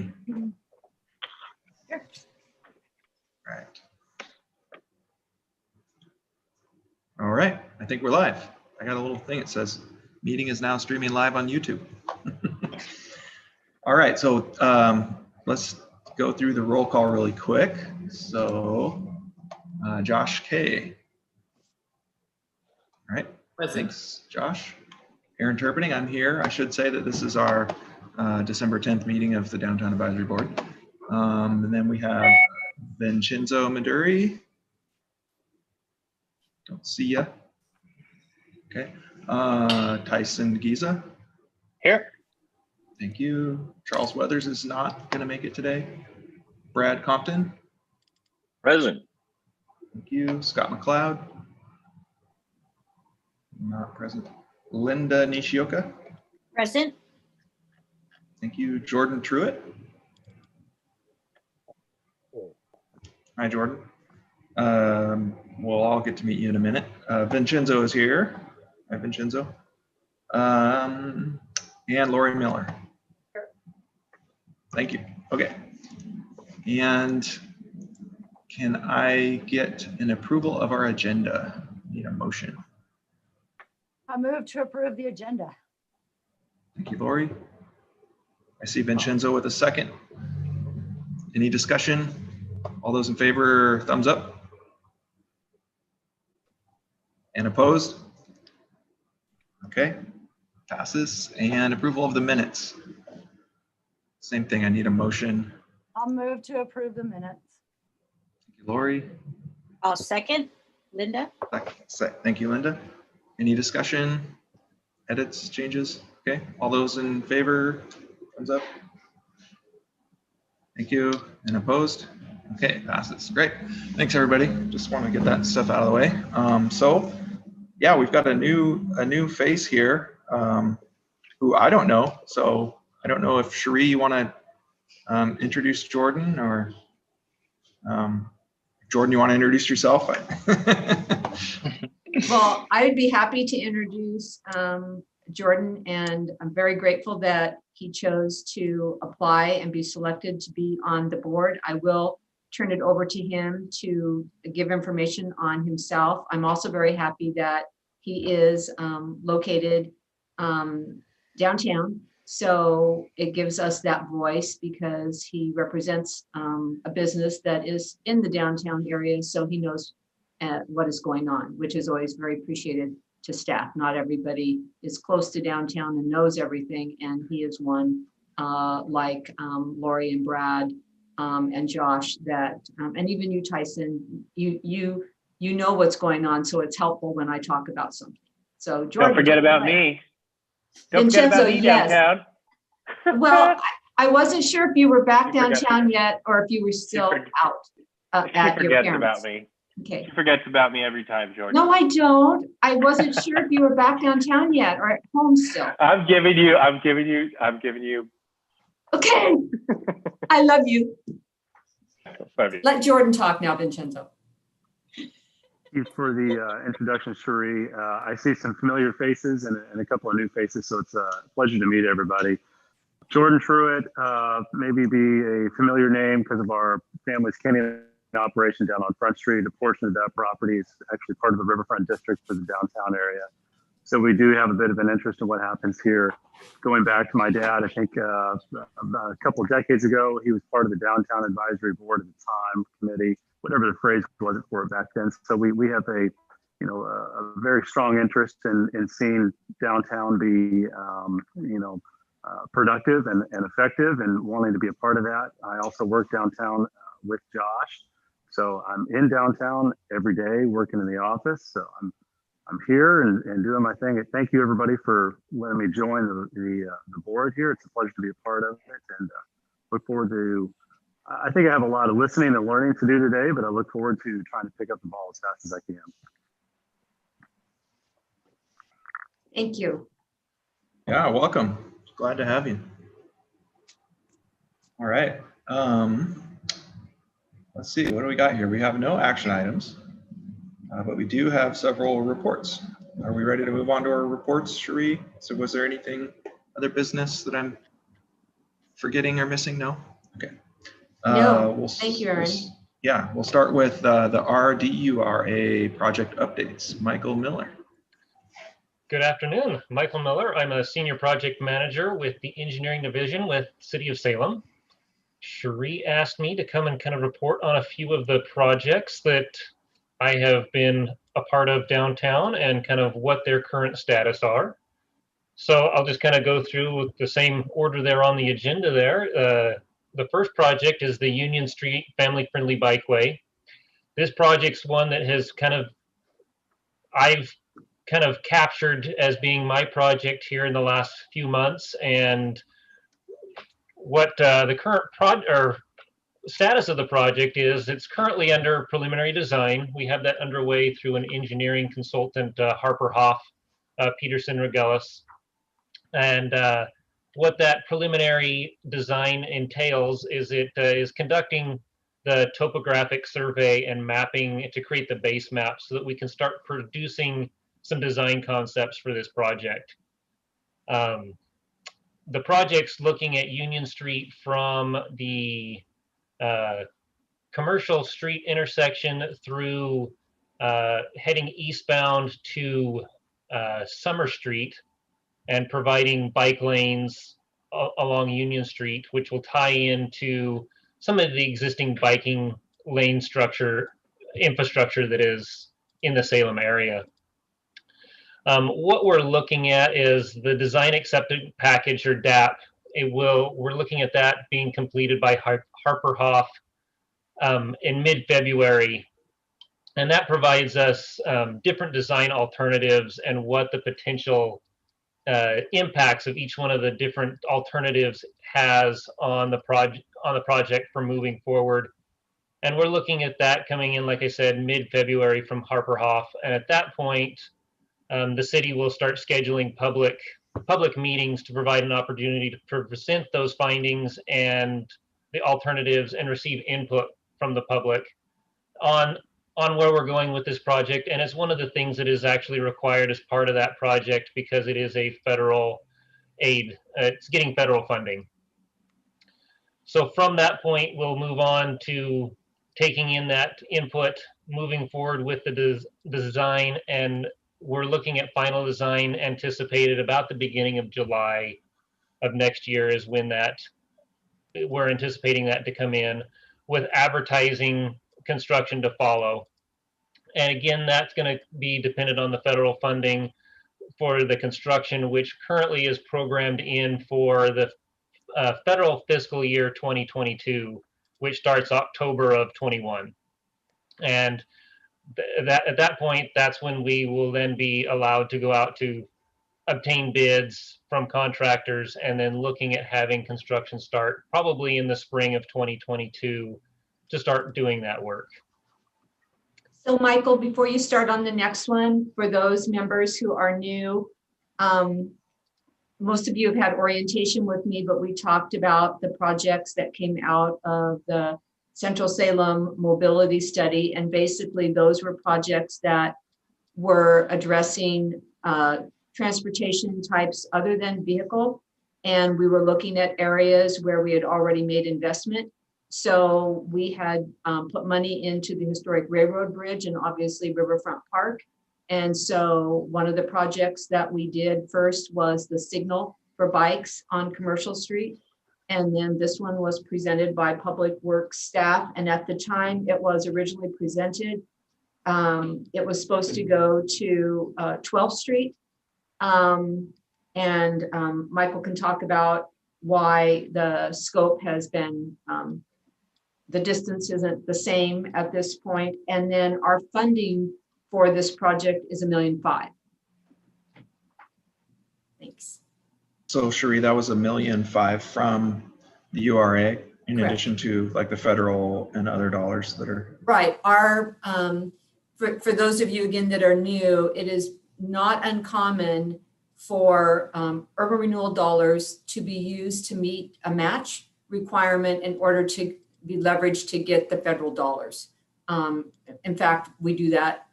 Right. All right, I think we're live. I got a little thing that says meeting is now streaming live on YouTube. All right, so let's go through the roll call really quick. So Josh K. All right, thanks, Josh. Aaron Turpinning, I'm here. I should say that this is our December 10th meeting of the Downtown Advisory Board. And then we have Vincenzo Maduri. Don't see ya. Okay. Tyson Giza. Here. Thank you. Charles Weathers is not going to make it today. Brad Compton. Present. Thank you. Scott McLeod. Not present. Linda Nishioka. Present. Thank you. Jordan Truitt. Hi, Jordan. We'll all get to meet you in a minute. Vincenzo is here. Hi, Vincenzo. And Lori Miller. Thank you. Okay. And can I get an approval of our agenda? Need a motion. I move to approve the agenda. Thank you, Lori. I see Vincenzo with a second. Any discussion? All those in favor, thumbs up. And opposed? Okay, passes. And approval of the minutes. Same thing, I need a motion. I'll move to approve the minutes. Thank you, Lori. I'll second. Linda? Thank you, Linda. Any discussion, edits, changes? Okay, all those in favor, thumbs up. Thank you, and opposed? Okay, passes, great. Thanks, everybody. Just want to get that stuff out of the way. So, yeah, we've got a new face here who I don't know. So I don't know if Cherie, you want to introduce Jordan, or Jordan, you want to introduce yourself? Well, I'd be happy to introduce Jordan, and I'm very grateful that he chose to apply and be selected to be on the board. I will turn it over to him to give information on himself. I'm also very happy that he is located downtown. So it gives us that voice because he represents a business that is in the downtown area. So he knows what is going on, which is always very appreciated to staff. Not everybody is close to downtown and knows everything. And he is one like Lori and Brad and Josh that, and even you, Tyson, you know what's going on. So it's helpful when I talk about something. So Jordan, don't forget about me. Don't forget Vincenzo, about me yes. downtown. Well, I wasn't sure if you were back downtown yet or if you were still out at She your forgets parents. about me. Okay. She forgets about me every time, Jordan. No, I don't. I wasn't sure if you were back downtown yet or at home still. I'm giving you. Okay. I love you. Love you. Let Jordan talk now, Vincenzo. Thank you for the introduction, Cherie. I see some familiar faces and a couple of new faces, so it's a pleasure to meet everybody. Jordan Truitt, maybe be a familiar name because of our family's canning operation down on Front Street. A portion of that property is actually part of the Riverfront District for the downtown area. So we do have a bit of an interest in what happens here. Going back to my dad, I think about a couple of decades ago, he was part of the Downtown Advisory Board at the time, committee, whatever the phrase was for it back then. So we have a very strong interest in seeing downtown be productive and effective, and wanting to be a part of that. I also work downtown with Josh. So I'm in downtown every day working in the office. So I'm here and doing my thing. Thank you, everybody, for letting me join the board here. It's a pleasure to be a part of it, and look forward to. I think I have a lot of listening and learning to do today, but I look forward to trying to pick up the ball as fast as I can. Thank you. Yeah, welcome. Glad to have you. All right. Let's see, what do we got here? We have no action items, but we do have several reports. Are we ready to move on to our reports, Cherie? So was there anything, other business that I'm forgetting or missing? No? Okay. No, thank you, Aaron. Yeah, we'll start with the RDURA project updates. Michael Miller. Good afternoon, Michael Miller. I'm a senior project manager with the engineering division with City of Salem. Cherie asked me to come and kind of report on a few of the projects that I have been a part of downtown and kind of what their current status are. So I'll just kind of go through with the same order there on the agenda there. The first project is the Union Street Family Friendly Bikeway. This project's one that has I've kind of captured as being my project here in the last few months. And what the current status of the project is, it's currently under preliminary design. We have that underway through an engineering consultant, Harper Hoff, Peterson Regelis. And what that preliminary design entails is it is conducting the topographic survey and mapping to create the base map so that we can start producing some design concepts for this project. The project's looking at Union Street from the Commercial Street intersection through heading eastbound to Summer Street and providing bike lanes along Union Street, which will tie into some of the existing biking lane infrastructure that is in the Salem area. What we're looking at is the Design Accepted Package, or DAP. We're looking at that being completed by Harper Hoff in mid-February. And that provides us different design alternatives and what the potential impacts of each one of the different alternatives has on the project for moving forward. And we're looking at that coming in, like I said, mid-February from Harper Hoff. And at that point, the city will start scheduling public meetings to provide an opportunity to present those findings and the alternatives and receive input from the public on where we're going with this project. And it's one of the things that is actually required as part of that project because it is a federal aid. It's getting federal funding. So from that point, we'll move on to taking in that input, moving forward with the design, and we're looking at final design anticipated about the beginning of July of next year is when we're anticipating that to come in, with advertising construction to follow. And again, that's going to be dependent on the federal funding for the construction, which currently is programmed in for the federal fiscal year 2022, which starts October of 21. And at that point, that's when we will then be allowed to go out to obtain bids from contractors and then looking at having construction start probably in the spring of 2022 to start doing that work. So Michael, before you start on the next one, for those members who are new, most of you have had orientation with me, but we talked about the projects that came out of the Central Salem Mobility Study. And basically those were projects that were addressing transportation types other than vehicle. And we were looking at areas where we had already made investment. So we had put money into the historic railroad bridge and obviously Riverfront Park. And so one of the projects that we did first was the signal for bikes on Commercial Street. And then this one was presented by Public Works staff. And at the time it was originally presented, it was supposed to go to 12th Street. Michael can talk about why the scope has been, the distance isn't the same at this point. And then our funding for this project is $1.5 million. Thanks. So Cherie, that was $1.5 million from the URA in Correct. addition to like the federal and other dollars that are. Right. Our, for those of you again that are new, it is not uncommon for urban renewal dollars to be used to meet a match requirement in order to be leveraged to get the federal dollars. In fact, we do that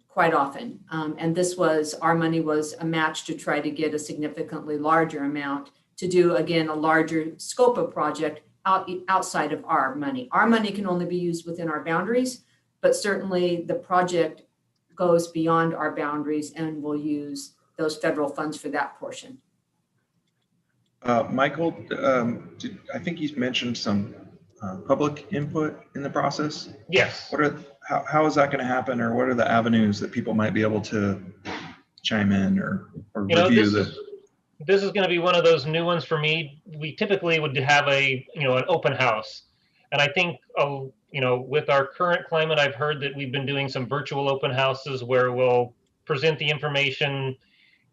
quite often. And this was, our money was a match to try to get a significantly larger amount to do, again, a larger scope of project outside of our money. Our money can only be used within our boundaries, but certainly the project goes beyond our boundaries and we'll use those federal funds for that portion. Michael, I think you mentioned some public input in the process. Yes. How is that going to happen, or what are the avenues that people might be able to chime in or review this is going to be one of those new ones for me. We typically would have an open house. And I think, with our current climate, I've heard that we've been doing some virtual open houses where we'll present the information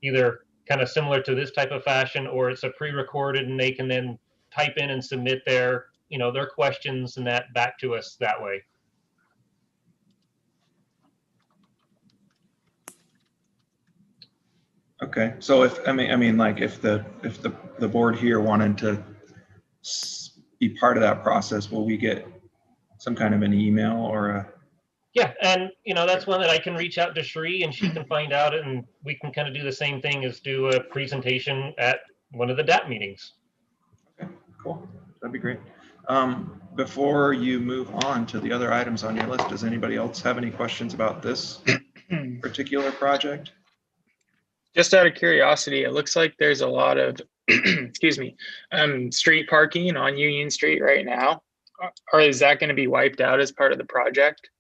either kind of similar to this type of fashion, or it's a pre-recorded and they can then type in and submit their questions and that back to us that way. Okay, so if the board here wanted to be part of that process, will we get some kind of an email or a? Yeah, and that's one that I can reach out to Sheree and she can find out, and we can kind of do the same thing as do a presentation at one of the DAP meetings. Okay, cool. That'd be great. Before you move on to the other items on your list, does anybody else have any questions about this particular project? Just out of curiosity, it looks like there's a lot of, excuse me, street parking on Union Street right now. Or is that going to be wiped out as part of the project?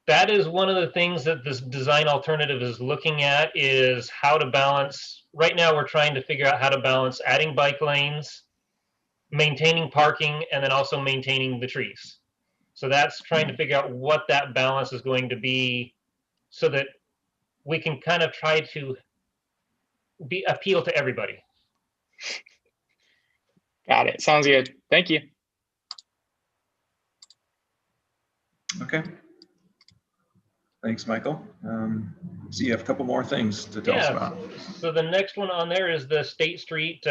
That is one of the things that this design alternative is looking at, is how to balance. Right now, we're trying to figure out how to balance adding bike lanes, maintaining parking, and then also maintaining the trees. So that's trying to figure out what that balance is going to be so that we can kind of try to appeal to everybody. Got it. Sounds good. Thank you. Okay. Thanks, Michael. So you have a couple more things to tell us about. So the next one on there is the State Street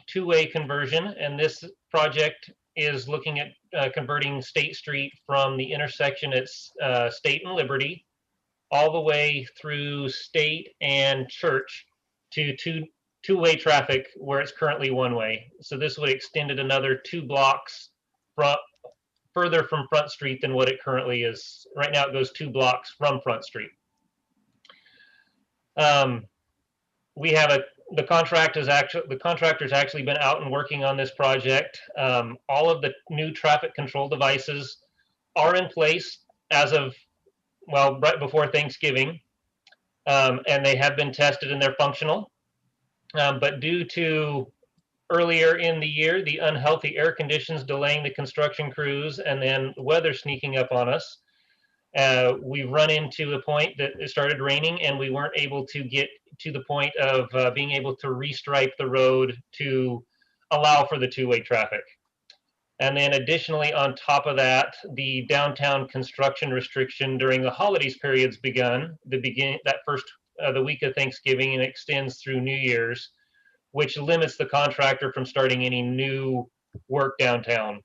two-way conversion, and this project is looking at converting State Street from the intersection at State and Liberty all the way through State and Church to two-way traffic where it's currently one-way. So this would extend it another 2 blocks further from Front Street than what it currently is. Right now it goes 2 blocks from Front Street. We have the contractor's actually been out and working on this project. All of the new traffic control devices are in place as of, right before Thanksgiving, and they have been tested and they're functional. But due to earlier in the year, the unhealthy air conditions delaying the construction crews and then weather sneaking up on us, we run into a point that it started raining and we weren't able to get to the point of being able to restripe the road to allow for the two-way traffic. And then additionally, on top of that, the downtown construction restriction during the holidays periods begun, the week of Thanksgiving, and extends through New Year's, which limits the contractor from starting any new work downtown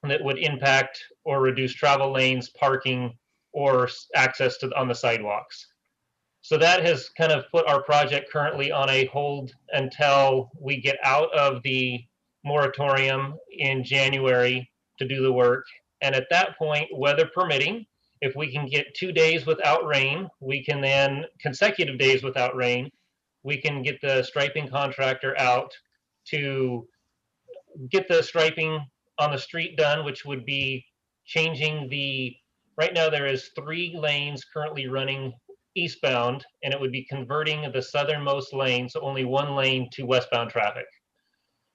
that would impact or reduce travel lanes, parking, or access on the sidewalks. So that has kind of put our project currently on a hold until we get out of the moratorium in January to do the work. And at that point, weather permitting, if we can get 2 days without rain, we can then, consecutive days without rain, we can get the striping contractor out to get the striping on the street done, which would be changing right now there is 3 lanes currently running eastbound, and it would be converting the southernmost lane, so only 1 lane, to westbound traffic.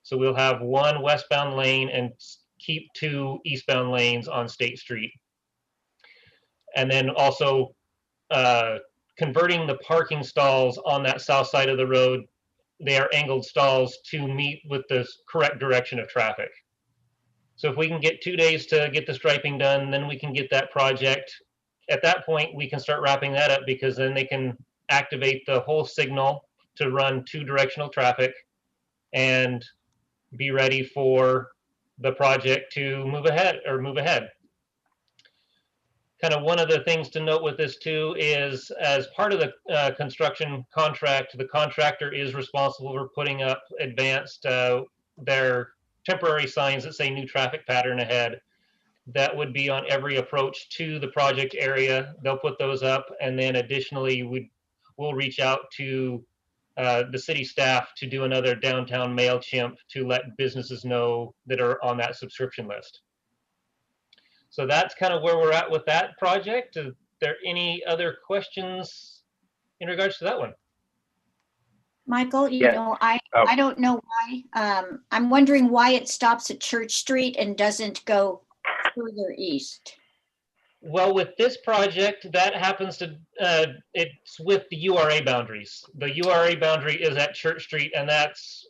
So we'll have 1 westbound lane and keep 2 eastbound lanes on State Street. And then also converting the parking stalls on that south side of the road. They are angled stalls to meet with the correct direction of traffic. So if we can get 2 days to get the striping done, then we can get that project. At that point, we can start wrapping that up, because then they can activate the whole signal to run 2-directional traffic and be ready for the project to move ahead. kind of one of the things to note with this too is as part of the construction contract, the contractor is responsible for putting up advanced their temporary signs that say new traffic pattern ahead. That would be on every approach to the project area. They'll put those up, and then additionally we'll reach out to the city staff to do another downtown MailChimp to let businesses know that are on that subscription list. So that's kind of where we're at with that project. Is there any other questions in regards to that one? Michael, you Yeah. know, Oh. I don't know why. I'm wondering why it stops at Church Street and doesn't go further east. Well, with this project, that happens to, it's with the URA boundaries. The URA boundary is at Church Street, and that's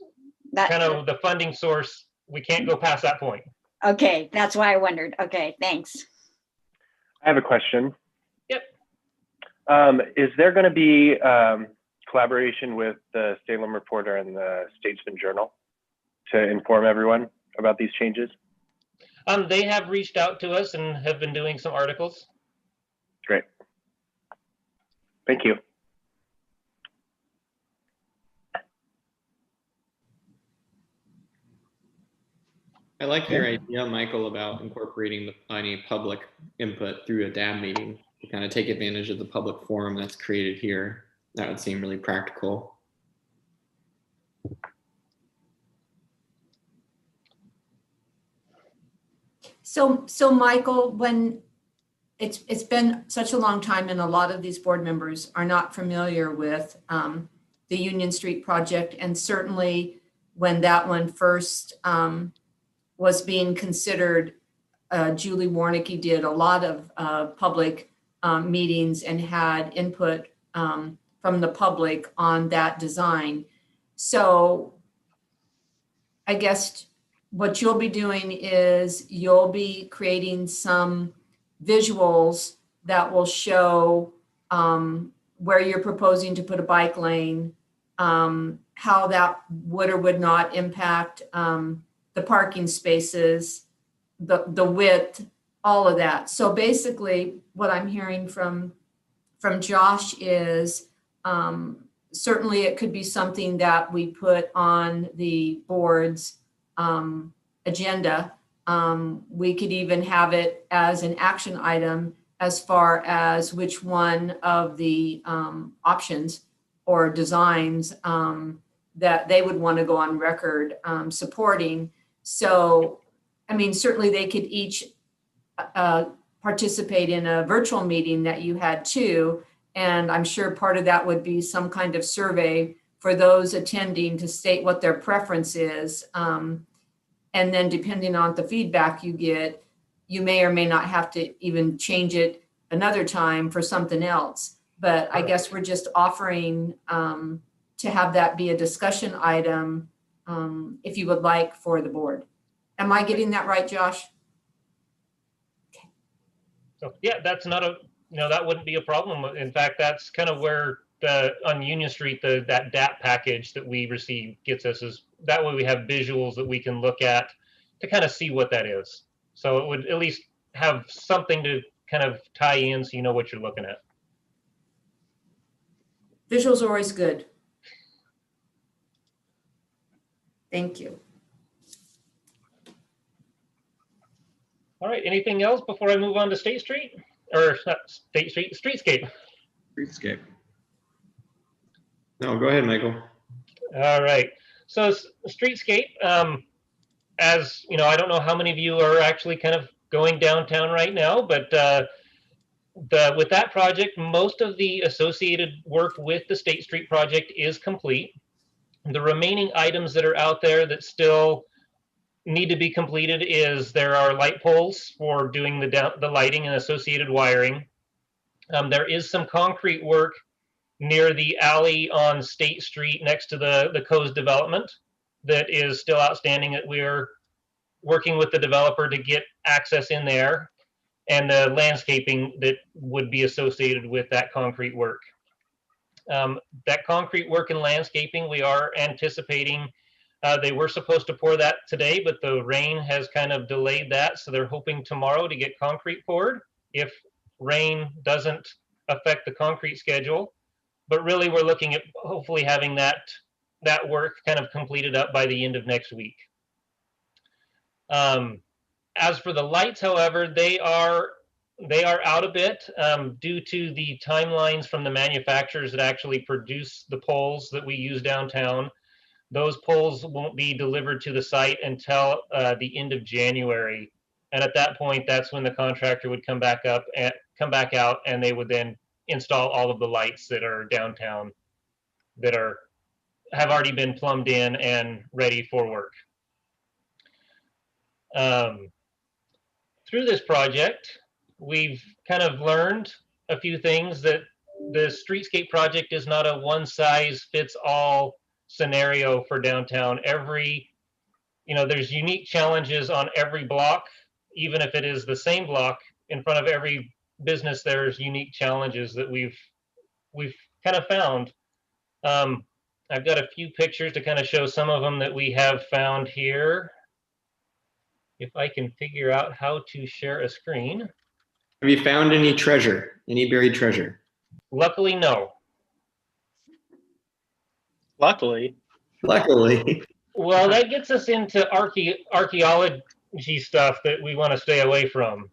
That, kind of the funding source. We can't go past that point. okay, that's why I wondered. Okay, thanks. I have a question. Yep. Is there going to be collaboration with the Salem Reporter and the Statesman Journal to inform everyone about these changes? They have reached out to us and have been doing some articles. Great. Thank you. I like your idea, Michael, about incorporating any public input through a DAB meeting to kind of take advantage of the public forum that's created here. That would seem really practical. So Michael, when it's been such a long time and a lot of these board members are not familiar with the Union Street project, and certainly when that one first was being considered, Julie Warnicki did a lot of public meetings and had input from the public on that design. So I guess what you'll be doing is you'll be creating some visuals that will show where you're proposing to put a bike lane, how that would or would not impact the parking spaces, the width, all of that. So basically what I'm hearing from Josh is certainly it could be something that we put on the board's agenda. We could even have it as an action item as far as which one of the options or designs that they would want to go on record supporting. So, I mean, certainly they could each participate in a virtual meeting that you had too. And I'm sure part of that would be some kind of survey for those attending to state what their preference is. And then depending on the feedback you get, you may or may not have to even change it another time for something else. But I guess we're just offering to have that be a discussion item if you would like for the board. Am I getting that right, Josh? So yeah, that's not a, that wouldn't be a problem. In fact, that's kind of where on Union Street, that DAP package that we receive gets us, is that way we have visuals that we can look at to kind of see what that is. So it would at least have something to kind of tie in so you know what you're looking at. Visuals are always good. Thank you. All right, anything else before I move on to State Street? Or not State Street, Streetscape. Streetscape. No, go ahead, Michael. All right, so Streetscape, as you know, I don't know how many of you are actually kind of going downtown right now, but with that project, most of the associated work with the State Street project is complete. The remaining items that are out there that still need to be completed is there are light poles for doing the lighting and associated wiring. There is some concrete work near the alley on State Street next to the Co's development that is still outstanding, that we're working with the developer to get access in there, and the landscaping that would be associated with that concrete work. That concrete work and landscaping, we are anticipating, they were supposed to pour that today, but the rain has kind of delayed that. So they're hoping tomorrow to get concrete poured. If rain doesn't affect the concrete schedule. But really, we're looking at hopefully having that work kind of completed up by the end of next week. As for the lights, however, they are out a bit due to the timelines from the manufacturers that actually produce the poles that we use downtown. Those poles won't be delivered to the site until the end of January, and at that point, that's when the contractor would come back out, and they would then install all of the lights that are downtown that have already been plumbed in and ready for work. Through this project, we've kind of learned a few things, that the streetscape project is not a one-size-fits-all scenario for downtown. There's unique challenges on every block. Even if it is the same block, in front of every business, there's unique challenges that we've kind of found. I've got a few pictures to kind of show some of them that we have found here. If I can figure out how to share a screen. Have you found any treasure, any buried treasure? Luckily, no. Luckily. Well, that gets us into archaeology stuff that we want to stay away from.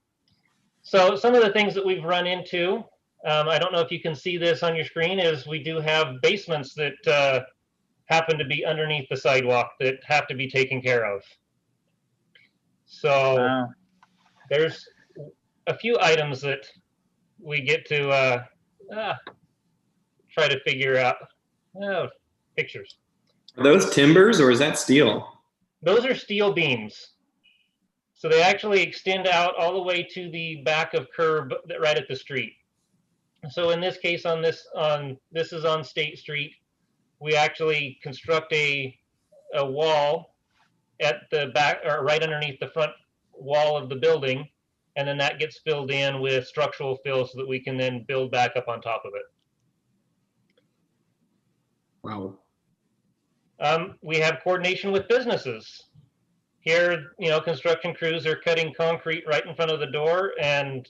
So some of the things that we've run into, I don't know if you can see this on your screen, is we do have basements that happen to be underneath the sidewalk that have to be taken care of. So there's a few items that we get to try to figure out. Pictures. Are those timbers or is that steel? Those are steel beams. So they actually extend out all the way to the back of curb right at the street. So in this case, this is on State Street. We actually construct a wall at the back, or right underneath the front wall of the building, and then that gets filled in with structural fill so that we can then build back up on top of it. Wow. We have coordination with businesses. Here, construction crews are cutting concrete right in front of the door, and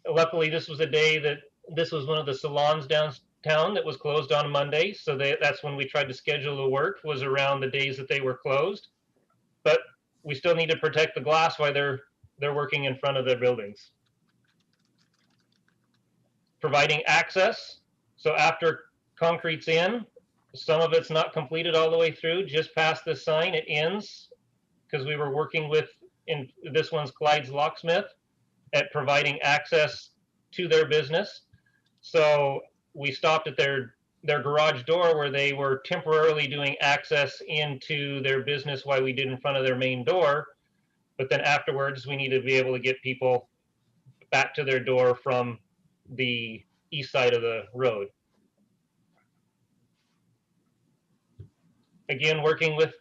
luckily this was a day that this was one of the salons downtown that was closed on Monday, so that's when we tried to schedule the work, was around the days that they were closed. But we still need to protect the glass while they're working in front of their buildings. Providing access, so after concrete's in, some of it's not completed all the way through, just past this sign, it ends, because we were working with, in this one's Clyde's Locksmith, at providing access to their business. So we stopped at their garage door where they were temporarily doing access into their business while we did in front of their main door. But then afterwards, we need to be able to get people back to their door from the east side of the road. Again, working with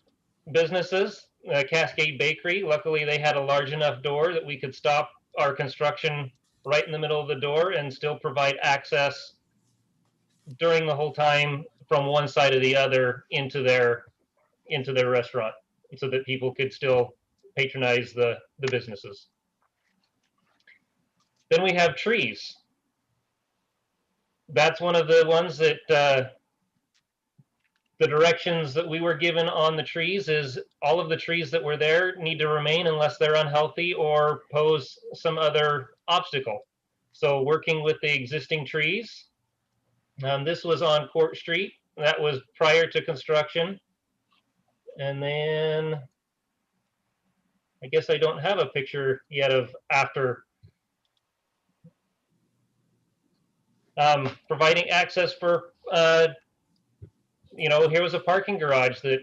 businesses, Cascade Bakery, luckily they had a large enough door that we could stop our construction right in the middle of the door and still provide access during the whole time from one side or the other into their restaurant, so that people could still patronize the businesses. Then we have trees. That's one of the ones that the directions that we were given on the trees is all of the trees that were there need to remain unless they're unhealthy or pose some other obstacle. So working with the existing trees, this was on Court Street. That was prior to construction. And then I guess I don't have a picture yet of after. Providing access for, here was a parking garage that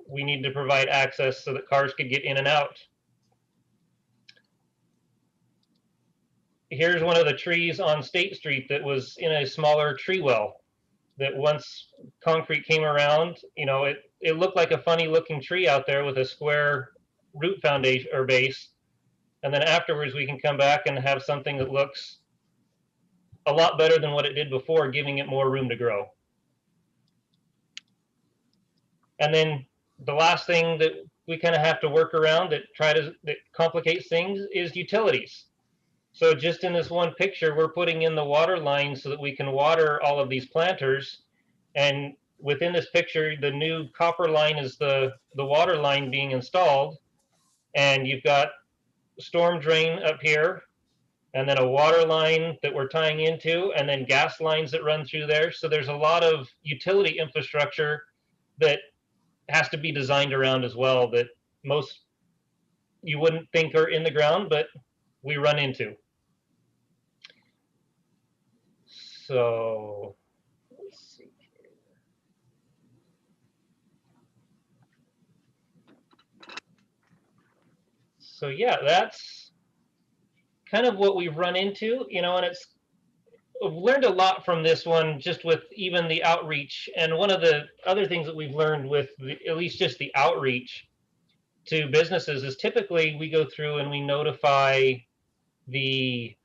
we need to provide access so that cars could get in and out. Here's one of the trees on State Street that was in a smaller tree well that once concrete came around, it looked like a funny looking tree out there with a square root foundation or base. And then afterwards we can come back and have something that looks a lot better than what it did before, giving it more room to grow. And then the last thing that we kind of have to work around that complicates things is utilities. So just in this one picture, we're putting in the water line so that we can water all of these planters. And within this picture, the new copper line is the water line being installed. And you've got storm drain up here, and then a water line that we're tying into, and then gas lines that run through there. So there's a lot of utility infrastructure that has to be designed around as well, that most you wouldn't think are in the ground, but we run into. So let's see here. So yeah, that's kind of what we've run into, you know, and we've learned a lot from this one, just with even the outreach. And one of the other things that we've learned with at least just the outreach to businesses is typically we go through and we notify the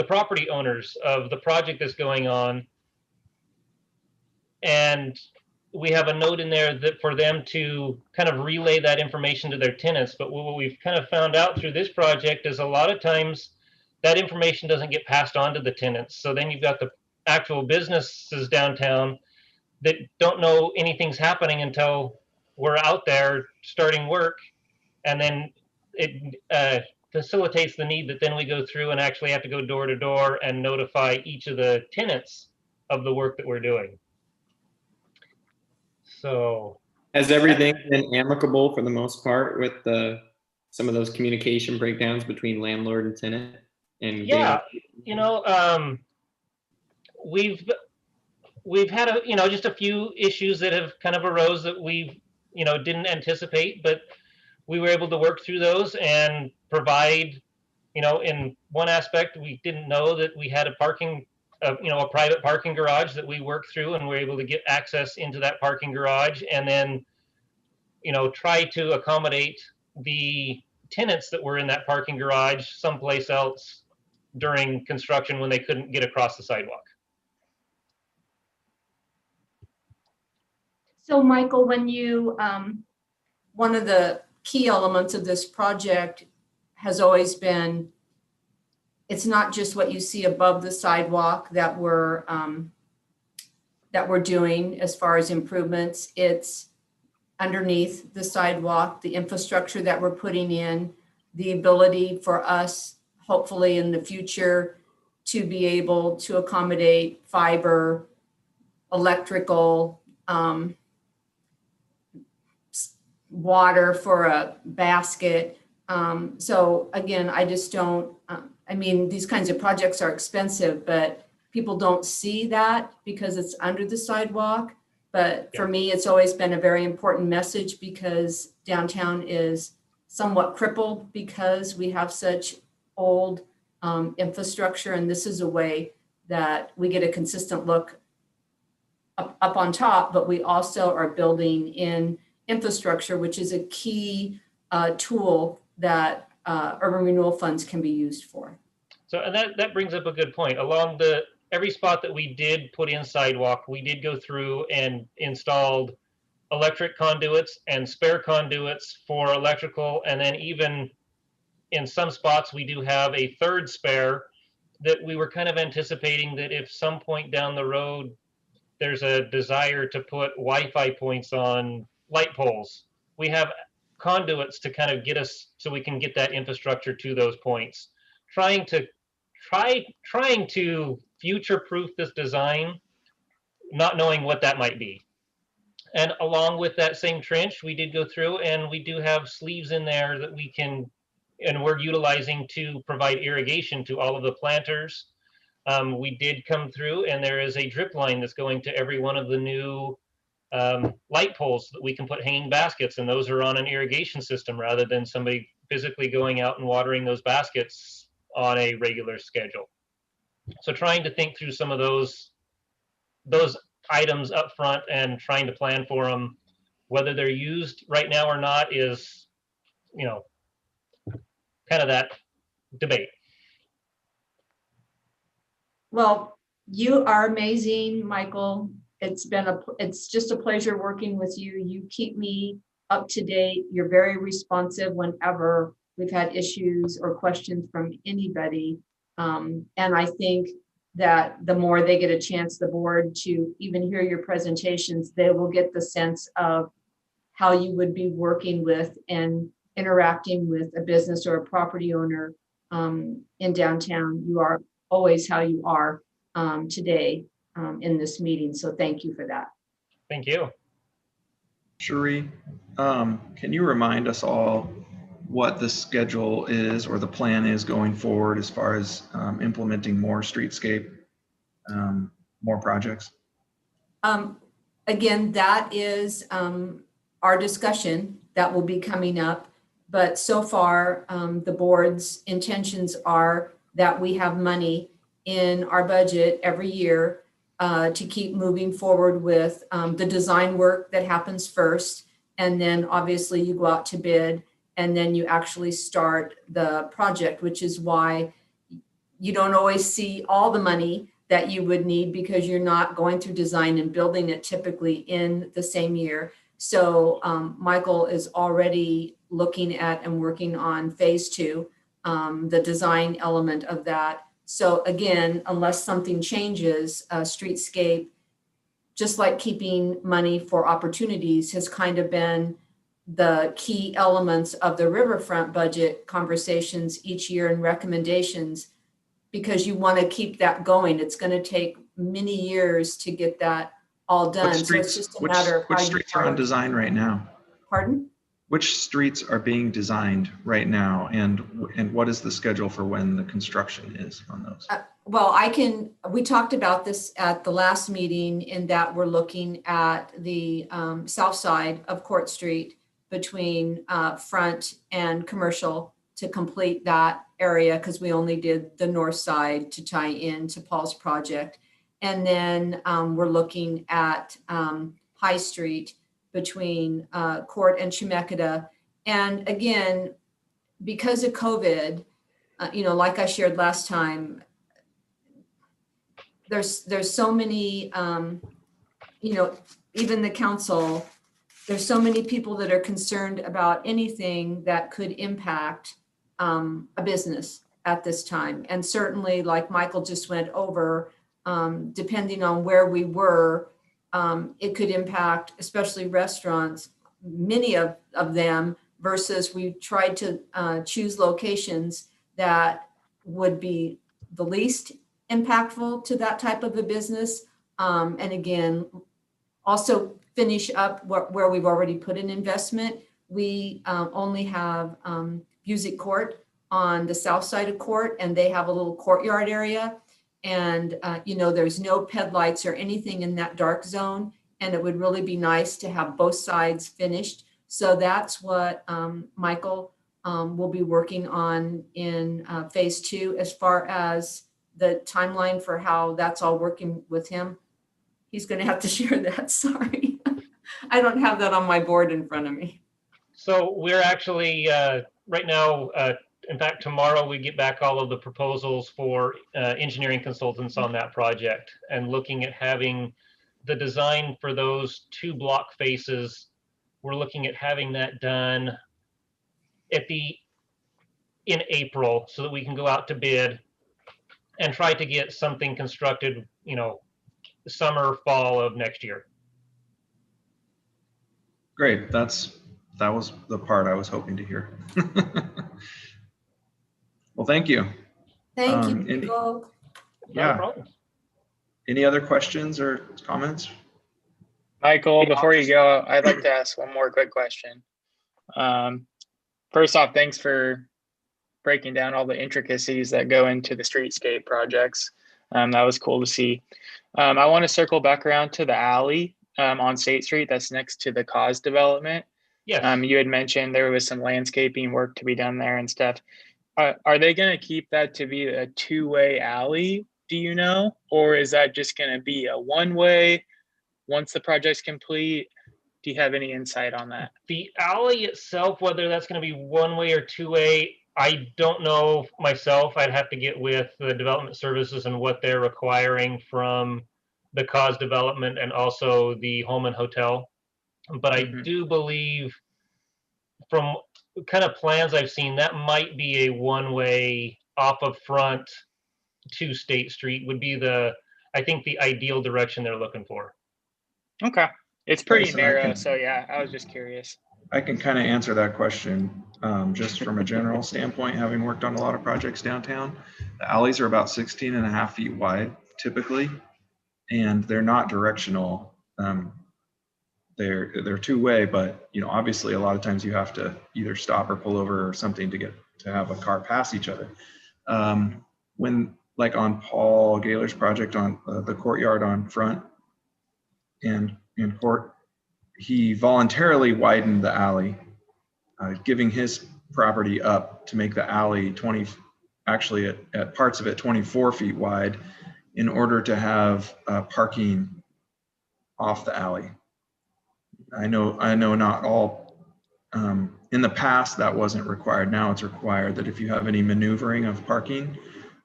property owners of the project that's going on, and we have a note in there that for them to kind of relay that information to their tenants. But what we've kind of found out through this project is a lot of times that information doesn't get passed on to the tenants. So then you've got the actual businesses downtown that don't know anything's happening until we're out there starting work, and then it facilitates the need that then we go through and actually have to go door to door and notify each of the tenants of the work that we're doing. So has everything been amicable for the most part with some of those communication breakdowns between landlord and tenant? And yeah, you know, we've had just a few issues that have kind of arose that we've didn't anticipate, but we were able to work through those and provide, in one aspect, we didn't know that we had a private parking garage that we worked through, and we're able to get access into that parking garage, and then, try to accommodate the tenants that were in that parking garage someplace else during construction when they couldn't get across the sidewalk. So Michael, when you, one of the key elements of this project has always been, it's not just what you see above the sidewalk that we're doing as far as improvements. It's underneath the sidewalk, the infrastructure that we're putting in, the ability for us, hopefully in the future, to be able to accommodate fiber, electrical, water for a basket. So again, I just don't, I mean, these kinds of projects are expensive, but people don't see that because it's under the sidewalk. But for me, it's always been a very important message because downtown is somewhat crippled because we have such old infrastructure. And this is a way that we get a consistent look up on top, but we also are building in infrastructure, which is a key tool that urban renewal funds can be used for. So, and that brings up a good point. Along every spot that we did put in sidewalk, we did go through and installed electric conduits and spare conduits for electrical. And then even in some spots, we do have a third spare that we were kind of anticipating that if some point down the road, there's a desire to put Wi-Fi points on light poles, we have conduits to kind of get us so we can get that infrastructure to those points. Trying to future-proof this design, not knowing what that might be. And along with that same trench, we did go through and we do have sleeves in there that we can, and we're utilizing to provide irrigation to all of the planters. We did come through and there is a drip line that's going to every one of the new light poles that we can put hanging baskets, and those are on an irrigation system rather than somebody physically going out and watering those baskets on a regular schedule. So trying to think through some of those items up front and trying to plan for them, whether they're used right now or not is, kind of that debate. Well, you are amazing, Michael. It's just a pleasure working with you. You keep me up to date. You're very responsive whenever we've had issues or questions from anybody. And I think that the more they get a chance, the board, to even hear your presentations, they will get the sense of how you would be working with and interacting with a business or a property owner in downtown. You are always how you are today in this meeting. So thank you for that. Thank you. Cherie, can you remind us all what the schedule is or the plan is going forward as far as implementing more streetscape, more projects? Again, that is our discussion that will be coming up. But so far, the board's intentions are that we have money in our budget every year to keep moving forward with the design work that happens first. And then obviously you go out to bid and then you actually start the project, which is why you don't always see all the money that you would need because you're not going through design and building it typically in the same year. So Michael is already looking at and working on phase 2, the design element of that. So again, unless something changes, streetscape, just like keeping money for opportunities, has kind of been the key elements of the riverfront budget conversations each year and recommendations, because you want to keep that going. It's going to take many years to get that all done. So it's just a matter of which how you streets are on design right now? Pardon? Which streets are being designed right now, and what is the schedule for when the construction is on those? Well, we talked about this at the last meeting in that we're looking at the south side of Court Street between Front and Commercial to complete that area, because we only did the north side to tie in to Paul's project. And then we're looking at High Street between Court and Chemeketa. And again, because of COVID, like I shared last time, there's so many, even the council, there's so many people that are concerned about anything that could impact a business at this time. And certainly, like Michael just went over, depending on where we were, it could impact, especially restaurants, many of them, versus we tried to choose locations that would be the least impactful to that type of a business. And again, also finish up where we've already put an investment. We only have Busick Court on the south side of Court, and they have a little courtyard area. And, there's no ped lights or anything in that dark zone. And it would really be nice to have both sides finished. So that's what Michael will be working on in phase 2, as far as the timeline for how that's all working with him. He's going to have to share that. Sorry. I don't have that on my board in front of me. So we're actually right now, in fact, tomorrow we get back all of the proposals for engineering consultants on that project, and looking at having the design for those 2 block faces. We're looking at having that done in April, so that we can go out to bid and try to get something constructed, summer, fall of next year. Great, that was the part I was hoping to hear. Well, thank you. Thank you, Michael. Yeah. Any other questions or comments? Michael, before you go, I'd like to ask one more quick question. First off, thanks for breaking down all the intricacies that go into the streetscape projects. That was cool to see. I want to circle back around to the alley on State Street that's next to the Cause development. Yes. You had mentioned there was some landscaping work to be done there and stuff. Are they going to keep that to be a 2-way alley, do you know? Or is that just going to be a 1-way once the project's complete? Do you have any insight on that? The alley itself, whether that's going to be 1-way or 2-way, I don't know myself. I'd have to get with the development services and what they're requiring from the Cause development and also the Holman Hotel. But I do believe, from kind of plans I've seen, that might be a one-way off of Front to State Street would be I think the ideal direction they're looking for. Okay. It's pretty Nice, and narrow, so yeah, I was just curious. I can kind of answer that question just from a general standpoint, having worked on a lot of projects downtown. The alleys are about 16.5 feet wide typically, and they're not directional. They're two-way, but obviously a lot of times you have to either stop or pull over or something to have a car pass each other. When like on Paul Gaylor's project on the courtyard on Front and Court, he voluntarily widened the alley, giving his property up to make the alley actually at parts of it 24 feet wide in order to have parking off the alley. I know not all, in the past that wasn't required. Now it's required that if you have any maneuvering of parking,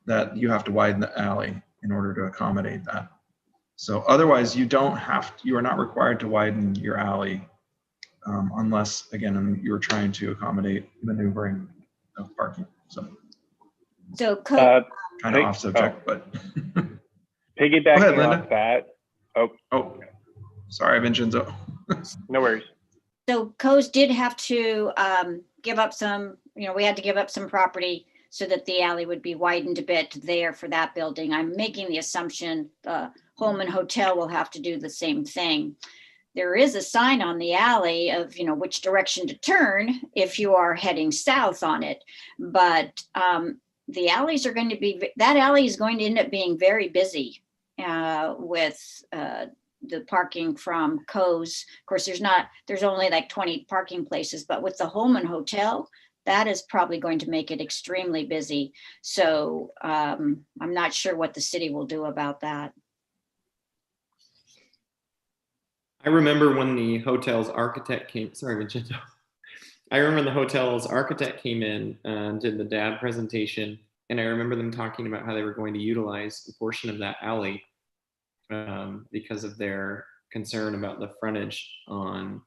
that you have to widen the alley in order to accommodate that. So otherwise you are not required to widen your alley unless, again, you're trying to accommodate maneuvering of parking. So kind of off subject, but. Piggybacking Go ahead, Linda. off that. Oh, sorry, Vincenzo. No worries. So Coase did have to give up some, we had to give up some property so that the alley would be widened a bit there for that building. I'm making the assumption Holman Hotel will have to do the same thing. There is a sign on the alley of, which direction to turn if you are heading south on it. But the alleys are going to be, that alley is going to end up being very busy with the parking from Coase. Of course, there's only like 20 parking places, but with the Holman Hotel, that is probably going to make it extremely busy. So I'm not sure what the city will do about that. I remember when the hotel's architect came, sorry, Vincenzo. I remember the hotel's architect came in and did the DAB presentation. And I remember them talking about how they were going to utilize a portion of that alley because of their concern about the frontage on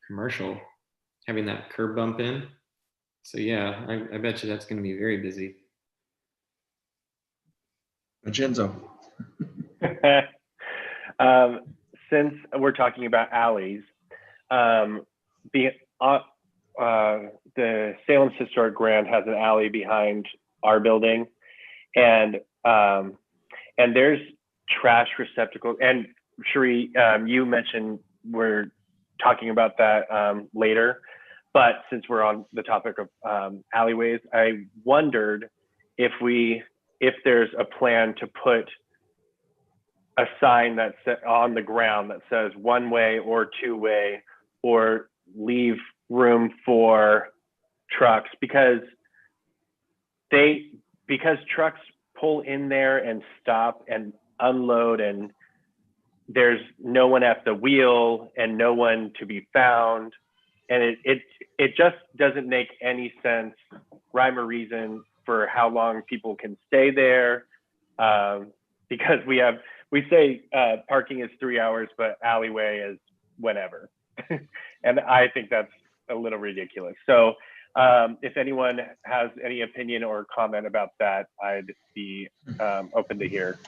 commercial, having that curb bump in. So yeah, I bet you that's going to be very busy. Vincenzo. Since we're talking about alleys, the Salem's Historic Grand has an alley behind our building, and there's trash receptacles. And Cherie, you mentioned we're talking about that later, but since we're on the topic of alleyways, I wondered if there's a plan to put a sign that's on the ground that says one way or two way, or leave room for trucks, because trucks pull in there and stop and unload, and there's no one at the wheel and no one to be found. And it just doesn't make any sense, rhyme or reason, for how long people can stay there. Because we say parking is 3 hours, but alleyway is whenever. And I think that's a little ridiculous. So if anyone has any opinion or comment about that, I'd be open to hear.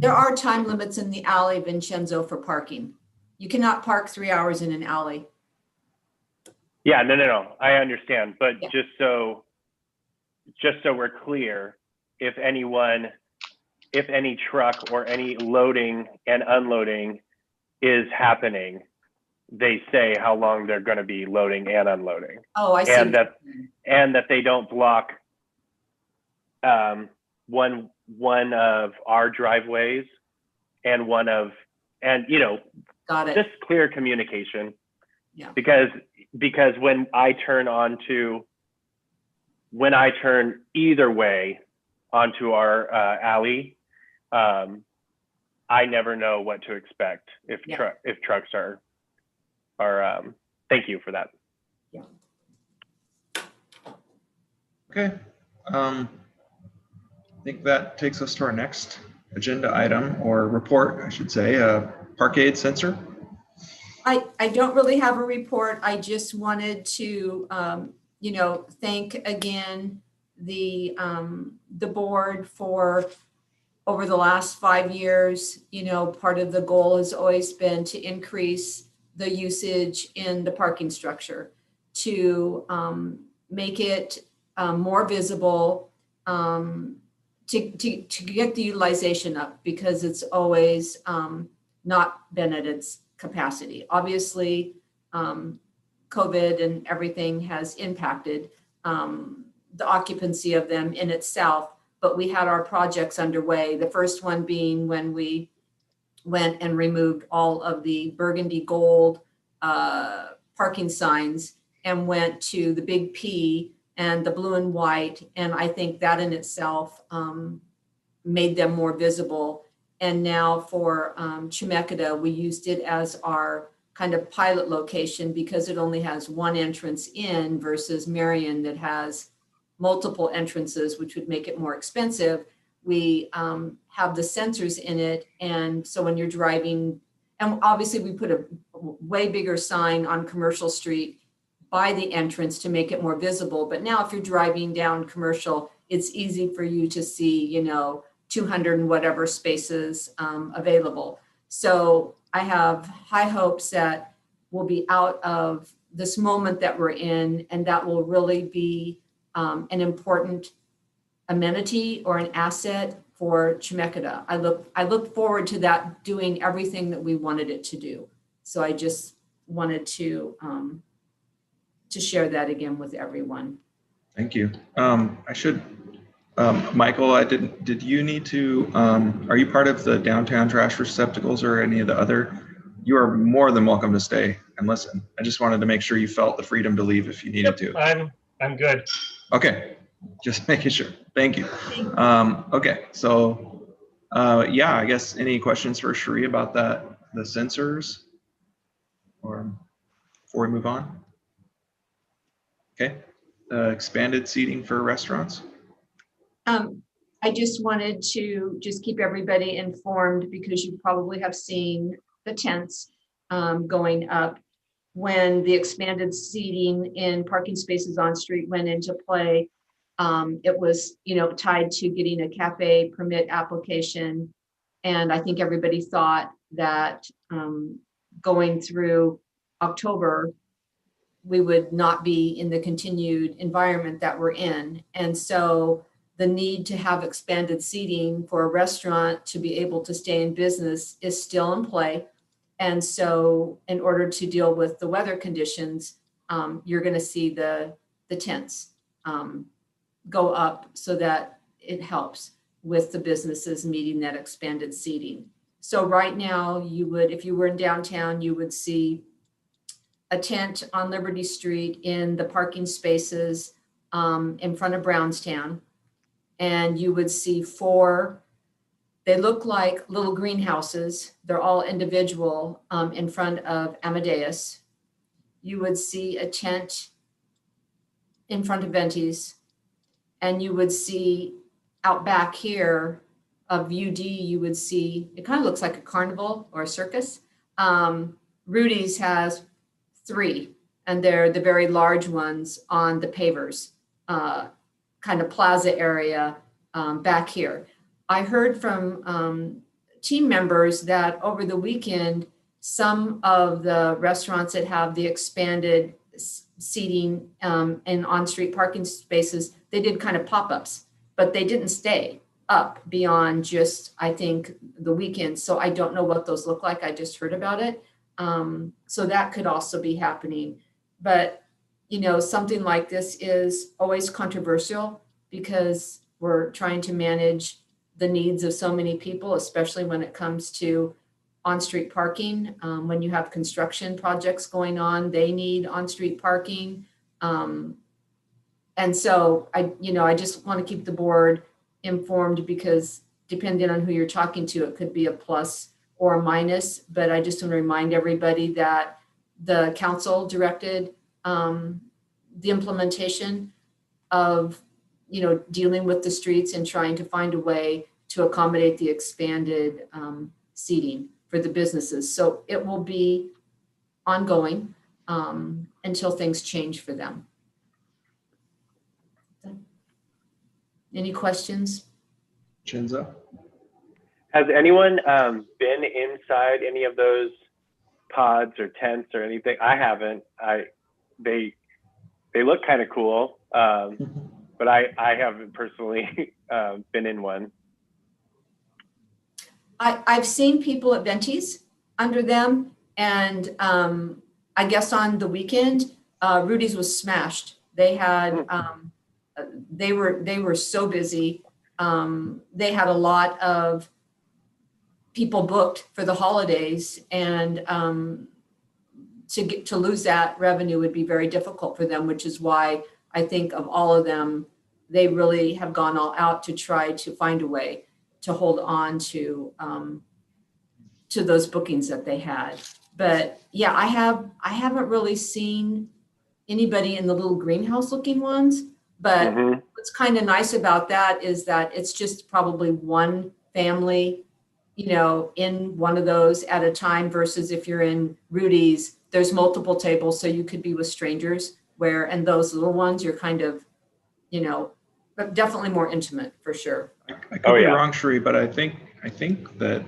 There are time limits in the alley, Vincenzo, for parking. You cannot park 3 hours in an alley. Yeah, no. I understand. But Yeah. just so we're clear, if any truck or any loading and unloading is happening, they say how long they're going to be loading and unloading. Oh, I see. And that they don't block one of our driveways and Got it. just clear communication. Yeah. Because when I turn either way onto our alley, I never know what to expect if trucks are. Thank you for that. Yeah. Okay. I think that takes us to our next agenda item, or report, I should say, parkade sensor. I don't really have a report. I just wanted to, thank again the board for over the last 5 years. Part of the goal has always been to increase the usage in the parking structure, to make it more visible, to get the utilization up, because it's always not been at its capacity. Obviously, COVID and everything has impacted the occupancy of them in itself, but we had our projects underway. The first one being when we went and removed all of the burgundy gold parking signs and went to the big P and the blue and white. And I think that in itself made them more visible. And now for Chemeketa, we used it as our kind of pilot location because it only has one entrance in versus Marion that has multiple entrances, which would make it more expensive. We have the sensors in it. And so when you're driving, and obviously we put a way bigger sign on Commercial Street by the entrance to make it more visible. But now if you're driving down Commercial, it's easy for you to see, 200 and whatever spaces available. So I have high hopes that we'll be out of this moment that we're in, and that will really be an important amenity or an asset for Chemeketa. I look forward to that doing everything that we wanted it to do. So I just wanted to share that again with everyone. Thank you. Michael, did you need to, are you part of the downtown trash receptacles or any of the other? You are more than welcome to stay and listen. I just wanted to make sure you felt the freedom to leave if you needed to. I'm good. Okay, just making sure. Thank you. Okay, so yeah, I guess any questions for Cherie about the sensors, or before we move on? Okay, expanded seating for restaurants. I just wanted to just keep everybody informed because you probably have seen the tents going up when the expanded seating in parking spaces on street went into play. It was, tied to getting a cafe permit application. And I think everybody thought that going through October, we would not be in the continued environment that we're in. And so the need to have expanded seating for a restaurant to be able to stay in business is still in play. And so in order to deal with the weather conditions, you're going to see the tents go up so that it helps with the businesses meeting that expanded seating. So right now you would, if you were in downtown, you would see a tent on Liberty Street in the parking spaces in front of Brownstown. And you would see 4, they look like little greenhouses. They're all individual in front of Amadeus. You would see a tent in front of Venti's. And you would see out back here of UD, you would see, it kind of looks like a carnival or a circus. Rudy's has 3, and they're the very large ones on the pavers, kind of plaza area back here. I heard from team members that over the weekend, some of the restaurants that have the expanded seating and on-street parking spaces, they did kind of pop-ups, but they didn't stay up beyond just, I think, the weekend. So I don't know what those look like. I just heard about it. So that could also be happening. But, something like this is always controversial because we're trying to manage the needs of so many people, especially when it comes to on-street parking. When you have construction projects going on, they need on-street parking. And so I just want to keep the board informed because depending on who you're talking to, it could be a plus or a minus. But I just want to remind everybody that the council directed the implementation of, dealing with the streets and trying to find a way to accommodate the expanded seating for the businesses. So it will be ongoing until things change for them. Any questions? Chinza? Has anyone been inside any of those pods or tents or anything? I haven't. They look kind of cool, but I haven't personally been in one. I've seen people at Venti's under them, and I guess on the weekend, Rudy's was smashed. They had they were so busy. They had a lot of people booked for the holidays, and to lose that revenue would be very difficult for them, which is why I think of all of them, they really have gone all out to try to find a way to hold on to those bookings that they had. But yeah, I haven't really seen anybody in the little greenhouse looking ones, but what's kind of nice about that is that it's just probably one family, you know, in one of those at a time, versus if you're in Rudy's, there's multiple tables, so you could be with strangers, and those little ones, you're kind of, you know, but definitely more intimate for sure. I could be wrong, Sheree, but I think that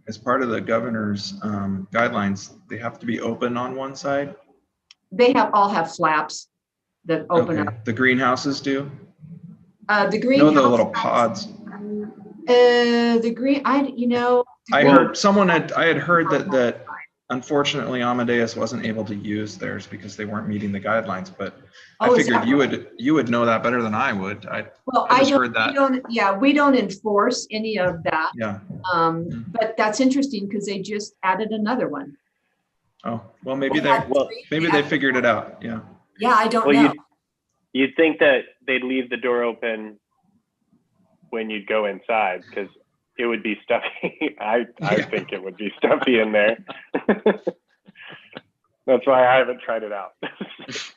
as part of the governor's guidelines, they have to be open on one side. They all have flaps that open up. The greenhouses do? The greenhouse. No, the little pods. The green, I had heard that unfortunately Amadeus wasn't able to use theirs because they weren't meeting the guidelines, but I figured you would know that better than I would. I just heard that. We don't enforce any of that. Yeah. But that's interesting because they just added another one. Oh, well, maybe they figured it out. Yeah. Yeah, I don't know. You'd think that they'd leave the door open when you'd go inside, because it would be stuffy. I think it would be stuffy in there. That's why I haven't tried it out.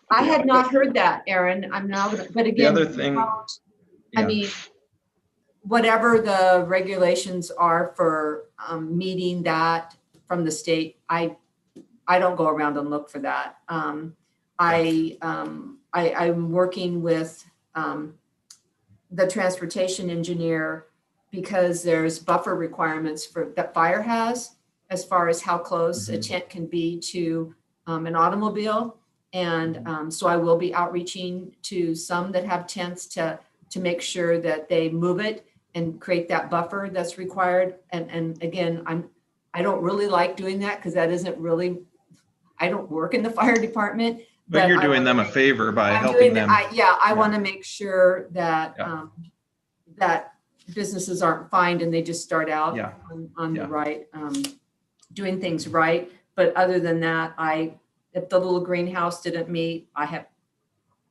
I had not heard that, Aaron. But again, the other thing, I mean, whatever the regulations are for meeting that from the state, I don't go around and look for that. I'm working with the transportation engineer because there's buffer requirements that fire has as far as how close a tent can be to an automobile. And so I will be outreaching to some that have tents to make sure that they move it and create that buffer that's required. And again, I don't really like doing that because that isn't really, I don't work in the fire department. But you're doing them a favor by helping them. I want to make sure that that businesses aren't fined and they just start out on the right, doing things right. But other than that, if the little greenhouse didn't meet, I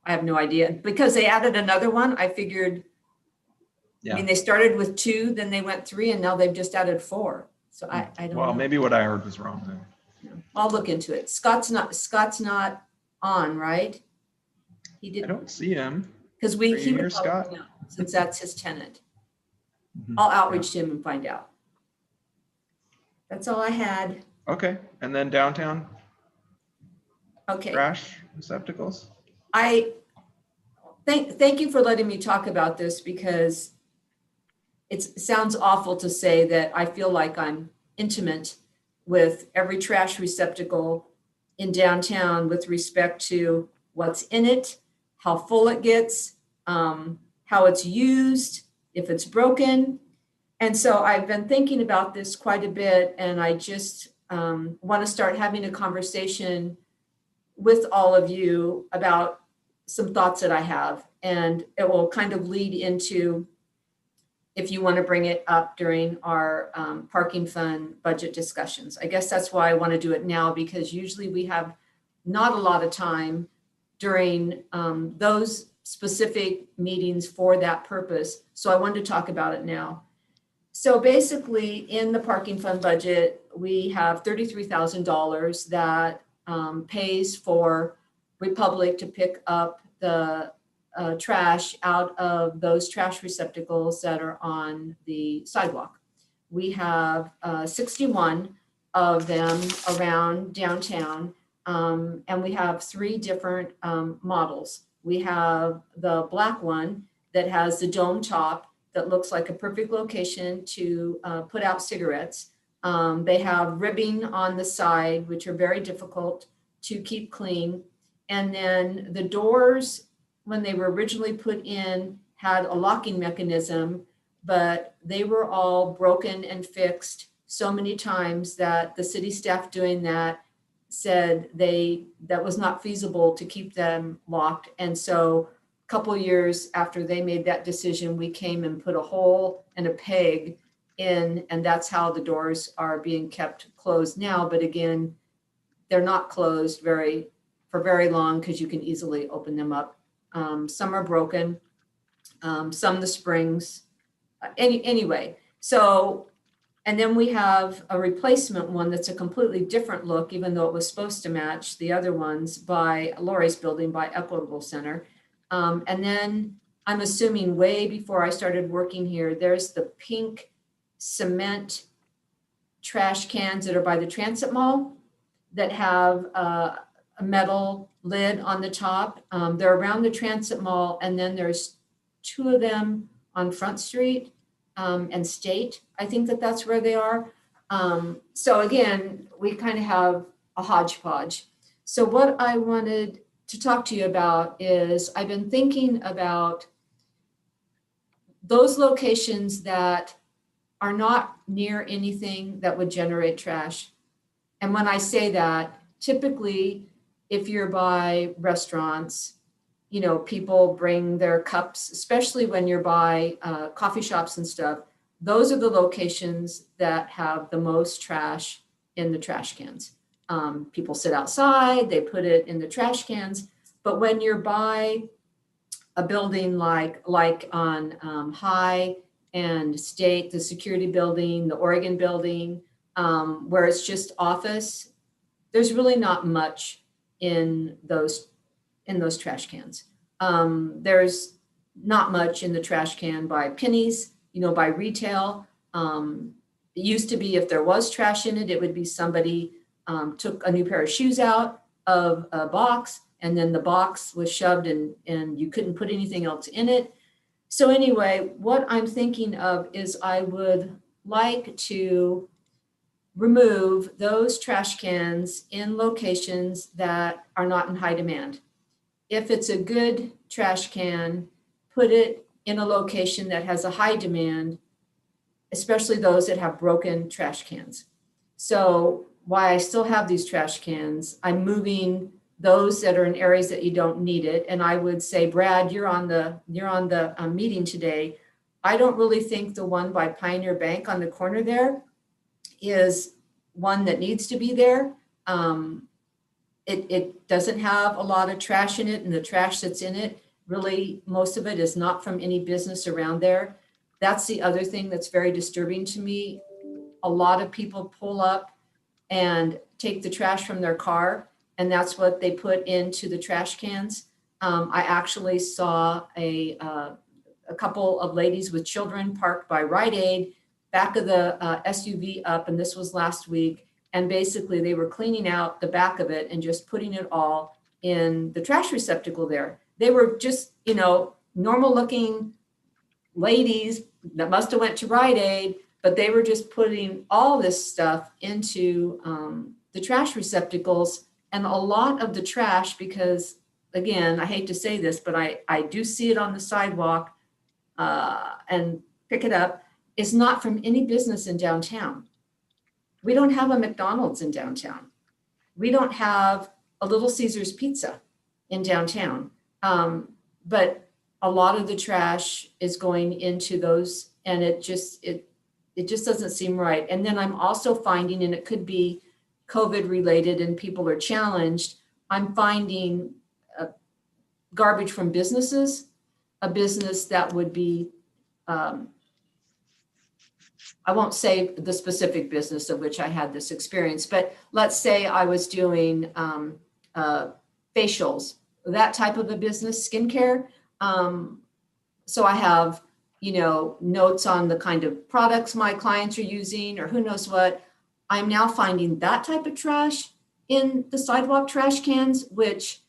have no idea. Because they added another one, I figured, I mean, they started with 2, then they went 3, and now they've just added 4. So I don't know. Well, maybe what I heard was wrong then. I'll look into it. Scott's not on, right? He did. I don't see him. Because he would probably know, since that's his tenant. I'll outreach to him and find out. That's all I had. Okay, and then downtown Okay. trash receptacles. I thank you for letting me talk about this, because it sounds awful to say that I feel like I'm intimate with every trash receptacle in downtown with respect to what's in it, how full it gets, how it's used, if it's broken. And so I've been thinking about this quite a bit, and I just want to start having a conversation with all of you about some thoughts that I have. And it will kind of lead into, if you want to bring it up during our parking fund budget discussions. I guess that's why I want to do it now, because usually we have not a lot of time during those specific meetings for that purpose. So I wanted to talk about it now. So basically, in the parking fund budget, we have $33,000 that pays for Republic to pick up the trash out of those trash receptacles that are on the sidewalk. We have 61 of them around downtown. And we have 3 different models. We have the black one that has the dome top that looks like a perfect location to put out cigarettes. They have ribbing on the side, which are very difficult to keep clean. And then the doors, when they were originally put in, had a locking mechanism, but they were all broken and fixed so many times that the city staff doing that said that was not feasible to keep them locked. And so a couple of years after they made that decision, we came and put a hole and a peg in, and that's how the doors are being kept closed now. But again, they're not closed for very long because you can easily open them up. Some are broken, some the springs. Anyway, so, and then we have a replacement one that's a completely different look, even though it was supposed to match the other ones by Lori's building by Equitable Center. And then I'm assuming way before I started working here, there's the pink cement trash cans that are by the Transit Mall that have a metal lid on the top. They're around the Transit Mall, and then there's 2 of them on Front Street and State. I think that's where they are. So again, we kind of have a hodgepodge. So what I wanted to talk to you about is I've been thinking about those locations that are not near anything that would generate trash. And when I say that, typically, if you're by restaurants, you know, people bring their cups, especially when you're by coffee shops and stuff. Those are the locations that have the most trash in the trash cans. People sit outside, they put it in the trash cans. But when you're by a building like on High and State, the security building, the Oregon building, where it's just office, there's really not much in those trash cans. There's not much in the trash can by Penny's, you know, by retail. It used to be if there was trash in it, it would be somebody took a new pair of shoes out of a box, and then the box was shoved and you couldn't put anything else in it. So anyway, what I'm thinking of is I would like to remove those trash cans in locations that are not in high demand. If it's a good trash can, put it in a location that has a high demand, especially those that have broken trash cans. So why I still have these trash cans, I'm moving those that are in areas that you don't need it. And I would say, Brad, you're on the meeting today. I don't really think the one by Pioneer Bank on the corner there is one that needs to be there. It doesn't have a lot of trash in it, and the trash that's in it, really, most of it is not from any business around there. That's the other thing that's very disturbing to me. A lot of people pull up and take the trash from their car, and that's what they put into the trash cans. I actually saw a couple of ladies with children parked by Rite Aid, back of the SUV up, and this was last week. And basically they were cleaning out the back of it and just putting it all in the trash receptacle there. They were just, you know, normal looking ladies that must have went to Rite Aid, but they were just putting all this stuff into the trash receptacles. And a lot of the trash, because again, I hate to say this, but I do see it on the sidewalk and pick it up, is not from any business in downtown. We don't have a McDonald's in downtown. We don't have a Little Caesars Pizza in downtown. But a lot of the trash is going into those, and it just doesn't seem right. And then I'm also finding, and it could be COVID related and people are challenged, I'm finding garbage from businesses, a business that would be, I won't say the specific business of which I had this experience, but let's say I was doing facials, that type of a business, skincare. So I have, you know, notes on the kind of products my clients are using or who knows what. I'm now finding that type of trash in the sidewalk trash cans, which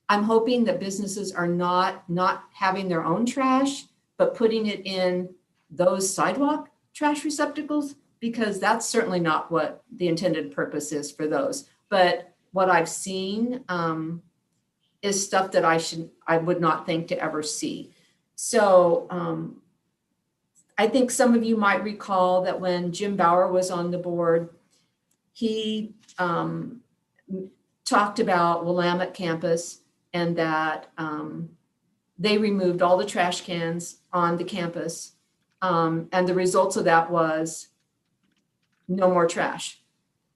I'm hoping that businesses are not having their own trash, but putting it in those sidewalk trash receptacles, because that's certainly not what the intended purpose is for those. But what I've seen is stuff that I would not think to ever see. So I think some of you might recall that when Jim Bauer was on the board, he talked about Willamette campus and that they removed all the trash cans on the campus. And the results of that was no more trash.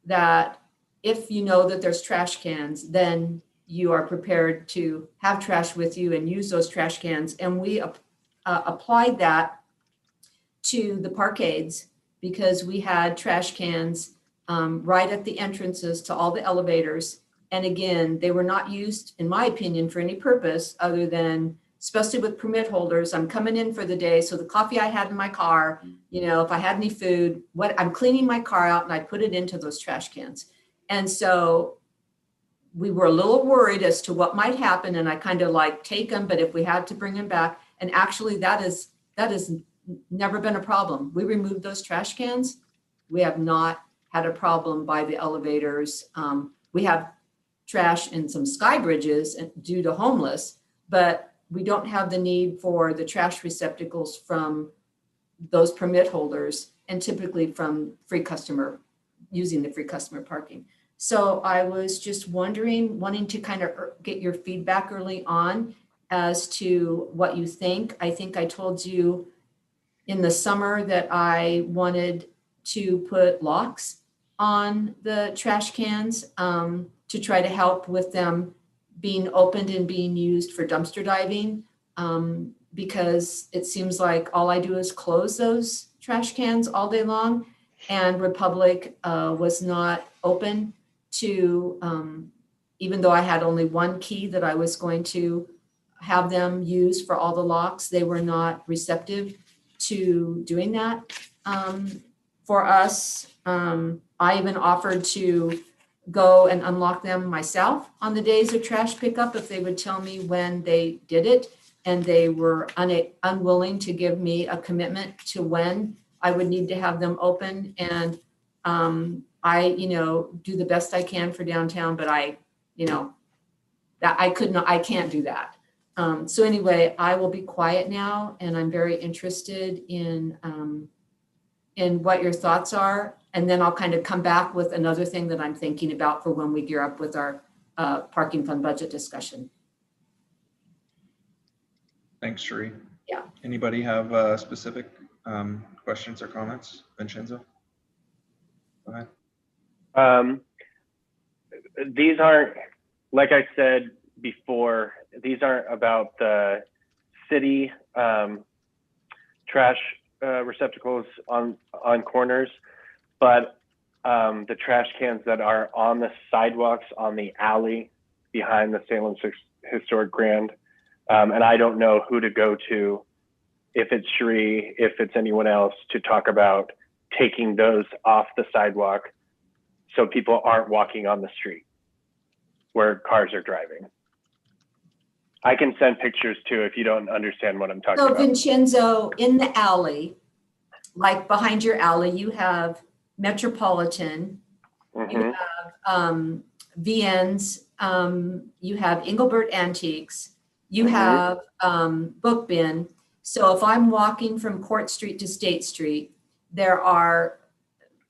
That if you know that there's trash cans, then you are prepared to have trash with you and use those trash cans. And we applied that to the parkades because we had trash cans right at the entrances to all the elevators. And again, they were not used, in my opinion, for any purpose other than, especially with permit holders, I'm coming in for the day. So the coffee I had in my car, if I had any food, I'm cleaning my car out and I put it into those trash cans. And so we were a little worried as to what might happen. And I kind of like take them, but if we had to bring them back, and actually that has never been a problem. We removed those trash cans. We have not had a problem by the elevators. We have trash in some sky bridges due to homeless, but we don't have the need for the trash receptacles from those permit holders and typically from using the free customer parking. So I was just wanting to kind of get your feedback early on as to what you think. I think I told you in the summer that I wanted to put locks on the trash cans to try to help with them being opened and being used for dumpster diving, because it seems like all I do is close those trash cans all day long. And Republic was not open to, even though I had only one key that I was going to have them use for all the locks, they were not receptive to doing that for us. I even offered to go and unlock them myself on the days of trash pickup if they would tell me when they did it, and they were unwilling to give me a commitment to when I would need to have them open. And I do the best I can for downtown, but I can't do that. So anyway, I will be quiet now, and I'm very interested in what your thoughts are. And then I'll kind of come back with another thing that I'm thinking about for when we gear up with our parking fund budget discussion. Thanks, Sheree. Yeah. Anybody have specific questions or comments? Vincenzo? Go ahead. These aren't, like I said before, these aren't about the city trash receptacles on corners, but the trash cans that are on the sidewalks on the alley behind the Salem Historic Grand. And I don't know who to go to, if it's Sheree, if it's anyone else, to talk about taking those off the sidewalk so people aren't walking on the street where cars are driving. I can send pictures too if you don't understand what I'm talking about. So Vincenzo, in the alley, like behind your alley, you have Metropolitan, you have VN's, you have Engelbert Antiques, you have Book Bin. So if I'm walking from Court Street to State Street, there are,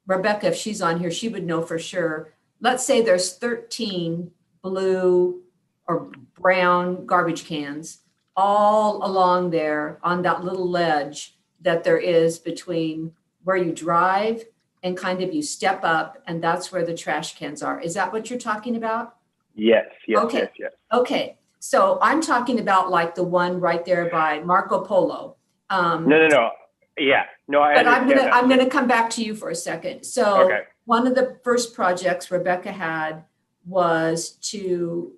Rebecca, if she's on here, she would know for sure. Let's say there's 13 blue or brown garbage cans all along there on that little ledge that there is between where you drive and kind of you step up, and that's where the trash cans are. Is that what you're talking about? Yes, Okay. yes. Okay, so I'm talking about like the one right there by Marco Polo. No. Yeah, no, I But understand I'm gonna come back to you for a second. So Okay. one of the first projects Rebecca had was to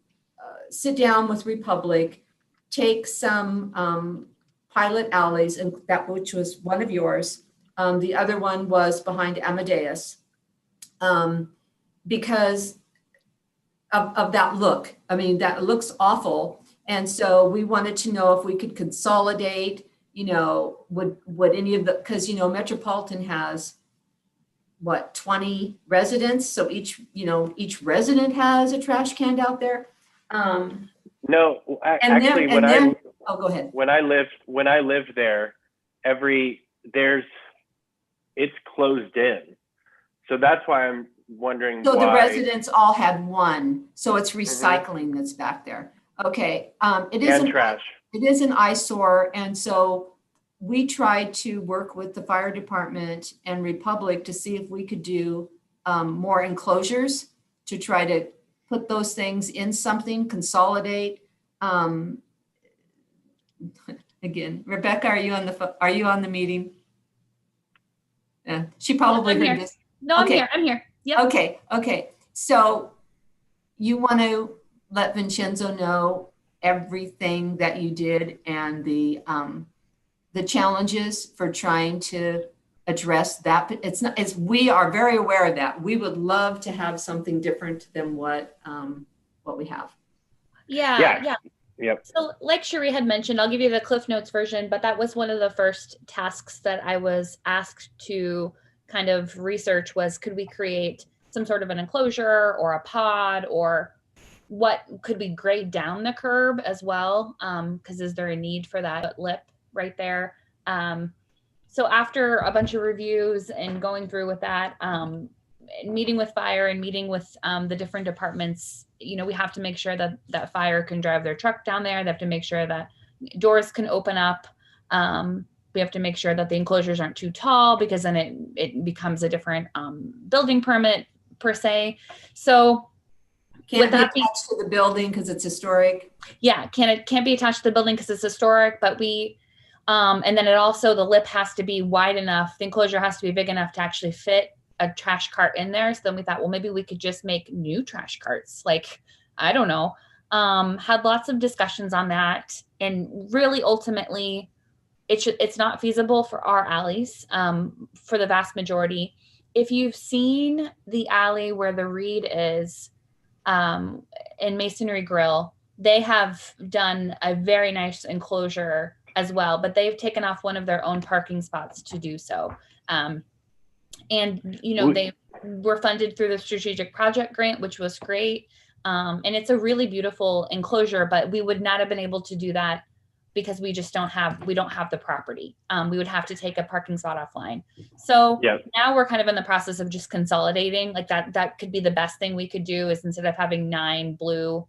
sit down with Republic, take some pilot alleys, and which was one of yours. The other one was behind Amadeus. because of that look. I mean, that looks awful. And so we wanted to know if we could consolidate, would any of the, because, Metropolitan has what, 20 residents? So each resident has a trash can out there. No, And actually, oh, go ahead. when I lived there, it's closed in. So that's why I'm wondering So why. the residents all had one. So it's recycling that's back there. Okay. It is And trash. It is an eyesore. And so we tried to work with the fire department and Republic to see if we could do more enclosures to try to put those things in something, consolidate. Again, Rebecca, are you on the meeting? Yeah, she probably I'm heard here. this. No, Okay. I'm here. Yep. Okay. So you want to let Vincenzo know everything that you did and the challenges for trying to address that. We are very aware of that. We would love to have something different than what we have. Yeah. Yep. So like Cherie had mentioned, I'll give you the Cliff Notes version, but that was one of the first tasks that I was asked to kind of research was, could we create some sort of an enclosure or a pod, or what could we grade down the curb as well? Because is there a need for that lip right there? So after a bunch of reviews and going through with that, meeting with fire and meeting with the different departments, we have to make sure that fire can drive their truck down there. They have to make sure that doors can open up. We have to make sure that the enclosures aren't too tall, because then it becomes a different building permit per se. So Can't be attached to the building because it's historic. Yeah, can't be attached to the building because it's historic, but we and then the lip has to be wide enough, the enclosure has to be big enough to actually fit a trash cart in there. So then we thought, well, maybe we could just make new trash carts. Like, I don't know. Had lots of discussions on that, and really ultimately it's not feasible for our alleys, for the vast majority. If you've seen the alley where the Reed is, in Masonry Grill, they have done a very nice enclosure as well, but they've taken off one of their own parking spots to do so. And they were funded through the strategic project grant, which was great. And it's a really beautiful enclosure, but we would not have been able to do that because we don't have the property. We would have to take a parking spot offline. So now we're kind of in the process of just consolidating. Like that could be the best thing we could do, is instead of having 9 blue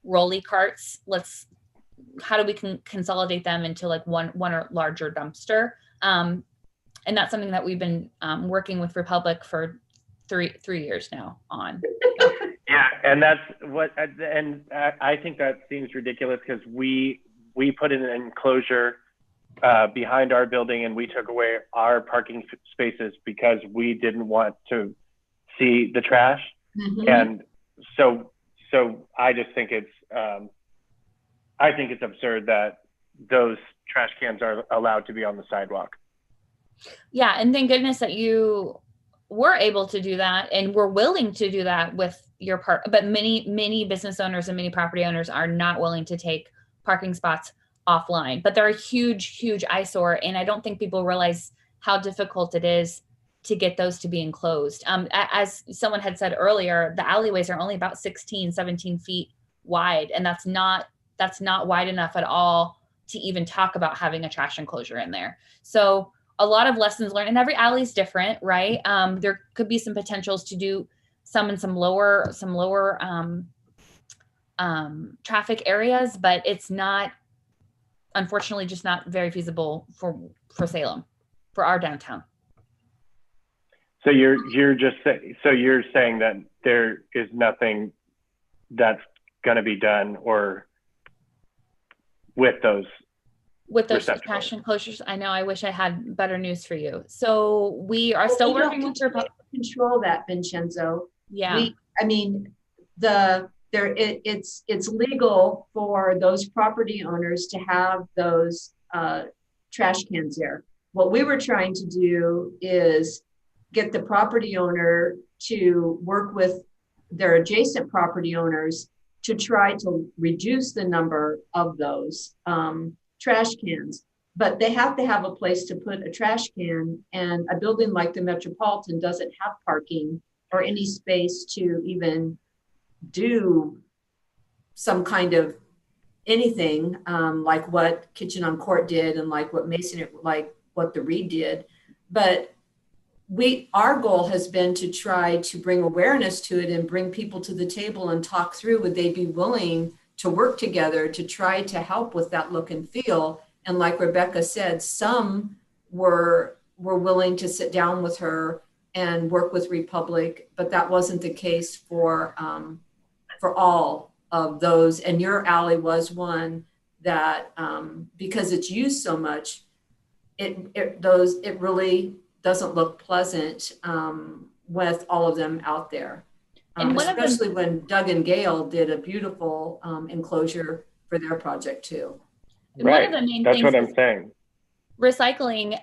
rolly carts, how do we consolidate them into like one or larger dumpster? And that's something that we've been working with Republic for three years now on. Yeah, and that's what, and I think that seems ridiculous, because we put in an enclosure behind our building, and we took away our parking spaces because we didn't want to see the trash. Mm-hmm. And so I just think it's absurd that those trash cans are allowed to be on the sidewalk. Yeah, and thank goodness that you were able to do that and were willing to do that with your part. But many business owners and many property owners are not willing to take parking spots offline. But they're a huge eyesore, and I don't think people realize how difficult it is to get those to be enclosed. As someone had said earlier, the alleyways are only about 16, 17 feet wide, and that's not wide enough at all to even talk about having a trash enclosure in there. So a lot of lessons learned, and every alley is different, right? There could be some potentials to do some in some lower traffic areas, but it's not, unfortunately, just not very feasible for Salem, for our downtown. So you're saying that there is nothing that's going to be done or with those trash enclosures. I know, I wish I had better news for you. So we are still working with your control that, Vincenzo. Yeah. It's legal for those property owners to have those trash cans there. What we were trying to do is get the property owner to work with their adjacent property owners to try to reduce the number of those trash cans. But they have to have a place to put a trash can, and a building like the Metropolitan doesn't have parking or any space to even do some kind of anything like what Kitchen on Court did and like what Mason, like what the Reed did. But our goal has been to try to bring awareness to it and bring people to the table and talk through, would they be willing to work together to try to help with that look and feel. And like Rebecca said, some were willing to sit down with her and work with Republic, but that wasn't the case for all of those. And your alley was one that, because it's used so much, it really doesn't look pleasant with all of them out there. Especially when Doug and Gail did a beautiful enclosure for their project too. Right, that's what I'm saying. Recycling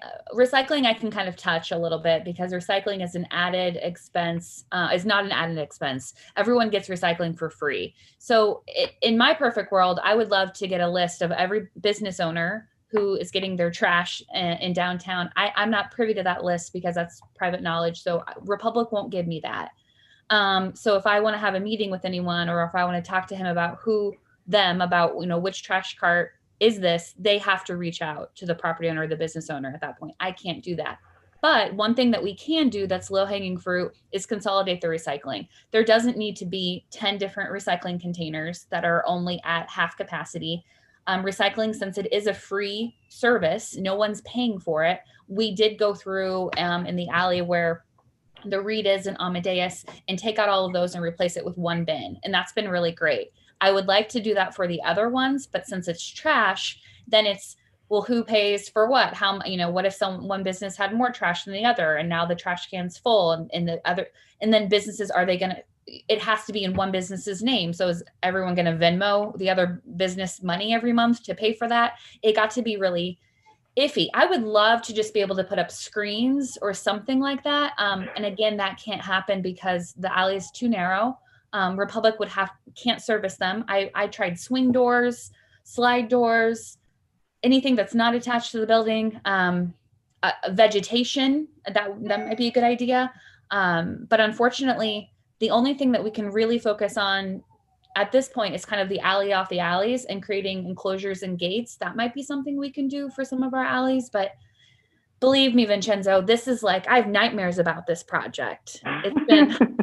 I can kind of touch a little bit, because recycling is an added expense, is not an added expense. Everyone gets recycling for free. So in my perfect world, I would love to get a list of every business owner who is getting their trash in downtown. I'm not privy to that list because that's private knowledge. So Republic won't give me that. So if I want to have a meeting with anyone, or if I want to talk to him about which trash cart is this, they have to reach out to the property owner or the business owner at that point. I can't do that. But one thing that we can do that's low hanging fruit is consolidate the recycling. There doesn't need to be 10 different recycling containers that are only at half capacity. Recycling, since it is a free service, no one's paying for it. We did go through in the alley where the Reed is and Amadeus and take out all of those and replace it with one bin. And that's been really great. I would like to do that for the other ones, but since it's trash, then it's, well, who pays for what? How, what if one business had more trash than the other, and now the trash can's full, and then businesses, it has to be in one business's name. So is everyone going to Venmo the other business money every month to pay for that? It got to be really iffy. I would love to just be able to put up screens or something like that. And again, that can't happen because the alley is too narrow. Republic can't service them. I tried swing doors, slide doors, anything that's not attached to the building, vegetation, that might be a good idea. But unfortunately, the only thing that we can really focus on at this point is kind of the alley off the alleys and creating enclosures and gates. That might be something we can do for some of our alleys, but believe me, Vincenzo, this is like, I have nightmares about this project. It's been...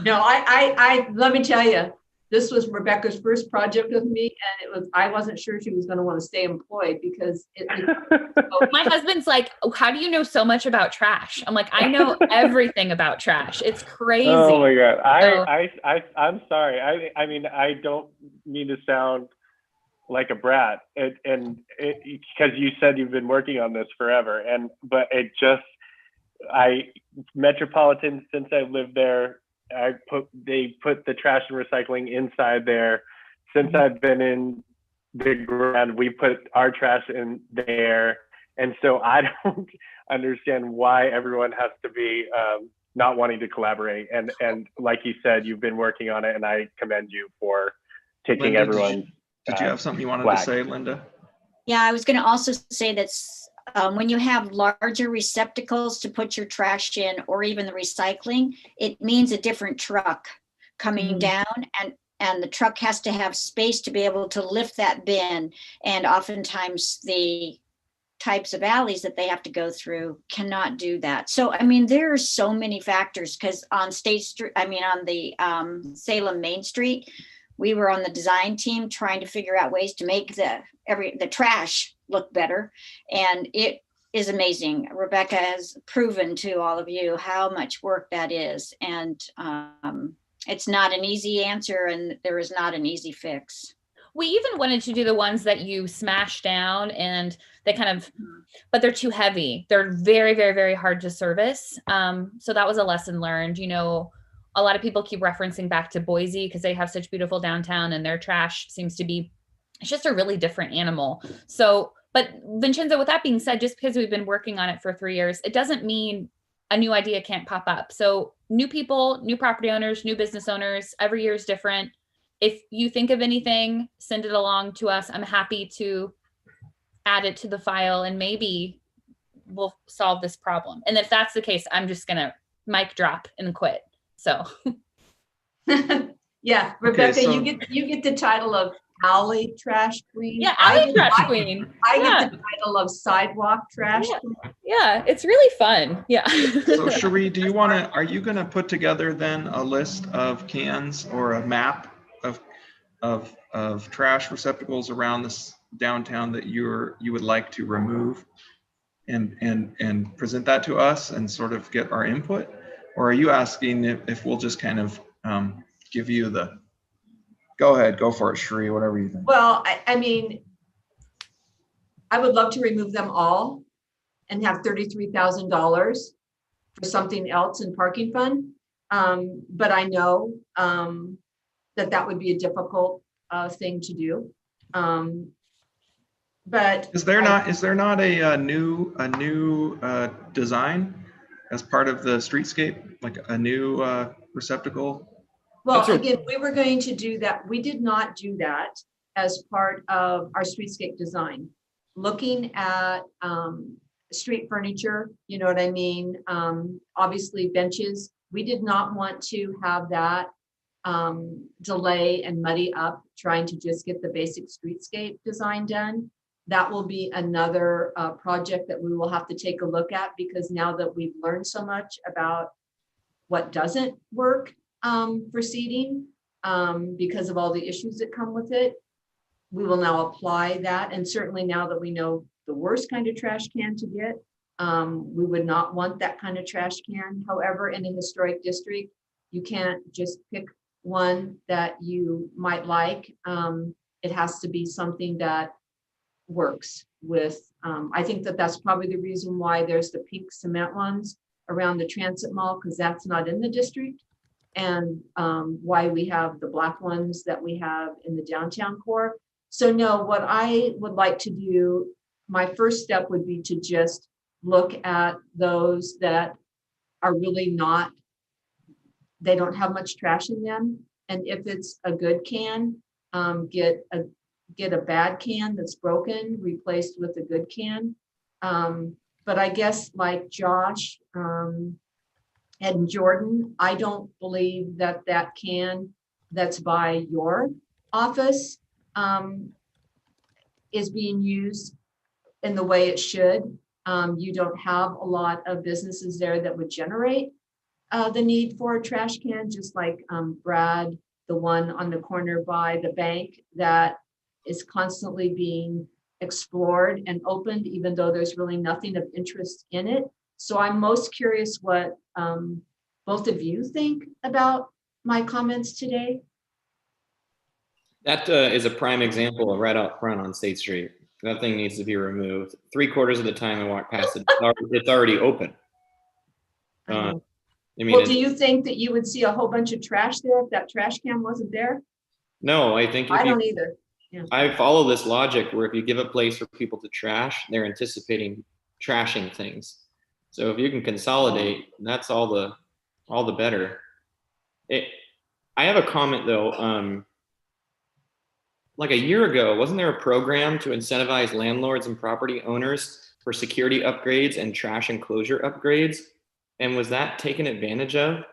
No, I let me tell you, this was Rebecca's first project with me, and I wasn't sure she was going to want to stay employed because my husband's like, oh, how do you know so much about trash? I'm like, I know everything about trash. It's crazy. Oh my God. I'm sorry. I mean, I don't mean to sound like a brat, because you said you've been working on this forever, but Metropolitan, since I've lived there, they put the trash and recycling inside there. Since I've been in the ground, we put our trash in there. And so I don't understand why everyone has to be not wanting to collaborate. And like you said, you've been working on it, and I commend you for taking Linda, everyone's Did you have something you wanted flag. to say, Linda? Yeah, I was going to also say that when you have larger receptacles to put your trash in, or even the recycling, it means a different truck coming down, and the truck has to have space to be able to lift that bin. And oftentimes the types of alleys that they have to go through cannot do that. So, I mean, there are so many factors, because on on the Salem Main Street, we were on the design team trying to figure out ways to make the trash look better. And it is amazing. Rebecca has proven to all of you how much work that is. And it's not an easy answer, and there is not an easy fix. We even wanted to do the ones that you smash down and they but they're too heavy. They're very, very, very hard to service. So that was a lesson learned. A lot of people keep referencing back to Boise because they have such beautiful downtown, and their trash seems to be, it's just a really different animal. So, but Vincenzo, with that being said, just because we've been working on it for 3 years, it doesn't mean a new idea can't pop up. So new people, new property owners, new business owners, every year is different. If you think of anything, send it along to us. I'm happy to add it to the file and maybe we'll solve this problem. And if that's the case, I'm just gonna mic drop and quit. So Yeah, Rebecca, so- you get the title of alley trash queen. yeah, I alley get- trash I- queen. I Yeah. get the title of sidewalk trash Yeah. queen. Yeah, it's really fun. Yeah. So Cherie, are you gonna put together then a list of cans or a map of trash receptacles around this downtown that you would like to remove and present that to us and sort of get our input? Or are you asking if we'll just kind of give you the, go ahead, go for it, Cherie, whatever you think. Well, I mean, I would love to remove them all and have $33,000 for something else in parking fund. But I know that would be a difficult thing to do. But Is there not a new design as part of the streetscape, like a new receptacle? well, That's right. again, we were going to do that. We did not do that as part of our streetscape design. Looking at street furniture, you know what I mean? Obviously benches, we did not want to have that delay and muddy up trying to just get the basic streetscape design done. That will be another project that we will have to take a look at, because now that we've learned so much about what doesn't work for seating, because of all the issues that come with it, we will now apply that. And certainly now that we know the worst kind of trash can to get, we would not want that kind of trash can. However, in a historic district, you can't just pick one that you might like. It has to be something that works with, I think that's probably the reason why there's the pink cement ones around the Transit Mall, because that's not in the district. And why we have the black ones that we have in the downtown core. So no, what I would like to do, my first step would be to just look at those that are really not, they don't have much trash in them. And if it's a good can, get a bad can that's broken, replaced with a good can. But I guess like Josh and Jordan, I don't believe that can that's by your office is being used in the way it should. You don't have a lot of businesses there that would generate the need for a trash can, just like Brad, the one on the corner by the bank that is constantly being explored and opened, even though there's really nothing of interest in it. So I'm most curious what both of you think about my comments today. That is a prime example of right out front on State Street. That thing needs to be removed. 3/4 of the time I walk past it, it's already open. I mean, Well, do you think that you would see a whole bunch of trash there if that trash can wasn't there? no, I think I if don't you, either. I follow this logic where if you give a place for people to trash, they're anticipating trashing things. So if you can consolidate, that's all the better. I have a comment though. Like a year ago, wasn't there a program to incentivize landlords and property owners for security upgrades and trash enclosure upgrades? And was that taken advantage of?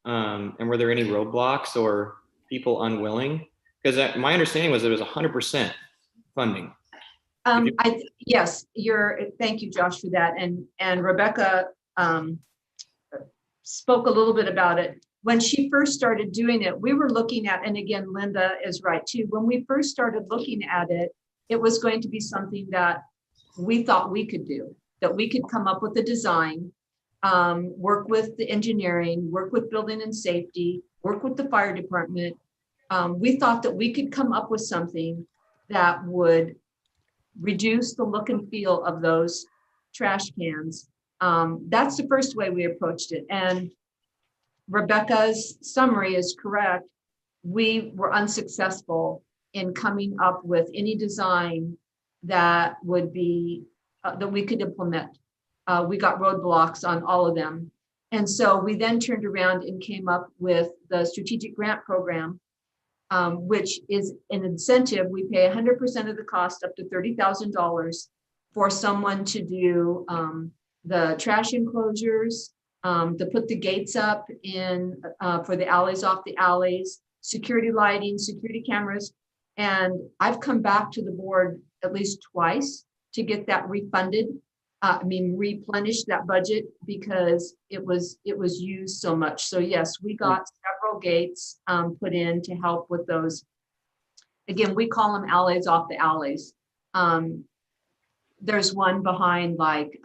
And were there any roadblocks or people unwilling? Because my understanding was it was 100% funding. Yes, thank you, Josh, for that. And Rebecca spoke a little bit about it. When she first started doing it, we were looking at, and again, Linda is right too, when we first started looking at it, it was going to be something that we thought we could do, that we could come up with a design, work with the engineering, work with building and safety, work with the fire department. We thought that we could come up with something that would reduce the look and feel of those trash cans. That's the first way we approached it. And Rebecca's summary is correct. We were unsuccessful in coming up with any design that would be, that we could implement. We got roadblocks on all of them. And so we then turned around and came up with the strategic grant program, which is an incentive. We pay 100% of the cost up to $30,000 for someone to do the trash enclosures, to put the gates up in for the alleys off the alleys, security lighting, security cameras. And I've come back to the board at least twice to get that refunded. Replenish that budget because it was used so much. So yes, we got several gates put in to help with those. Again, we call them alleys off the alleys. There's one behind like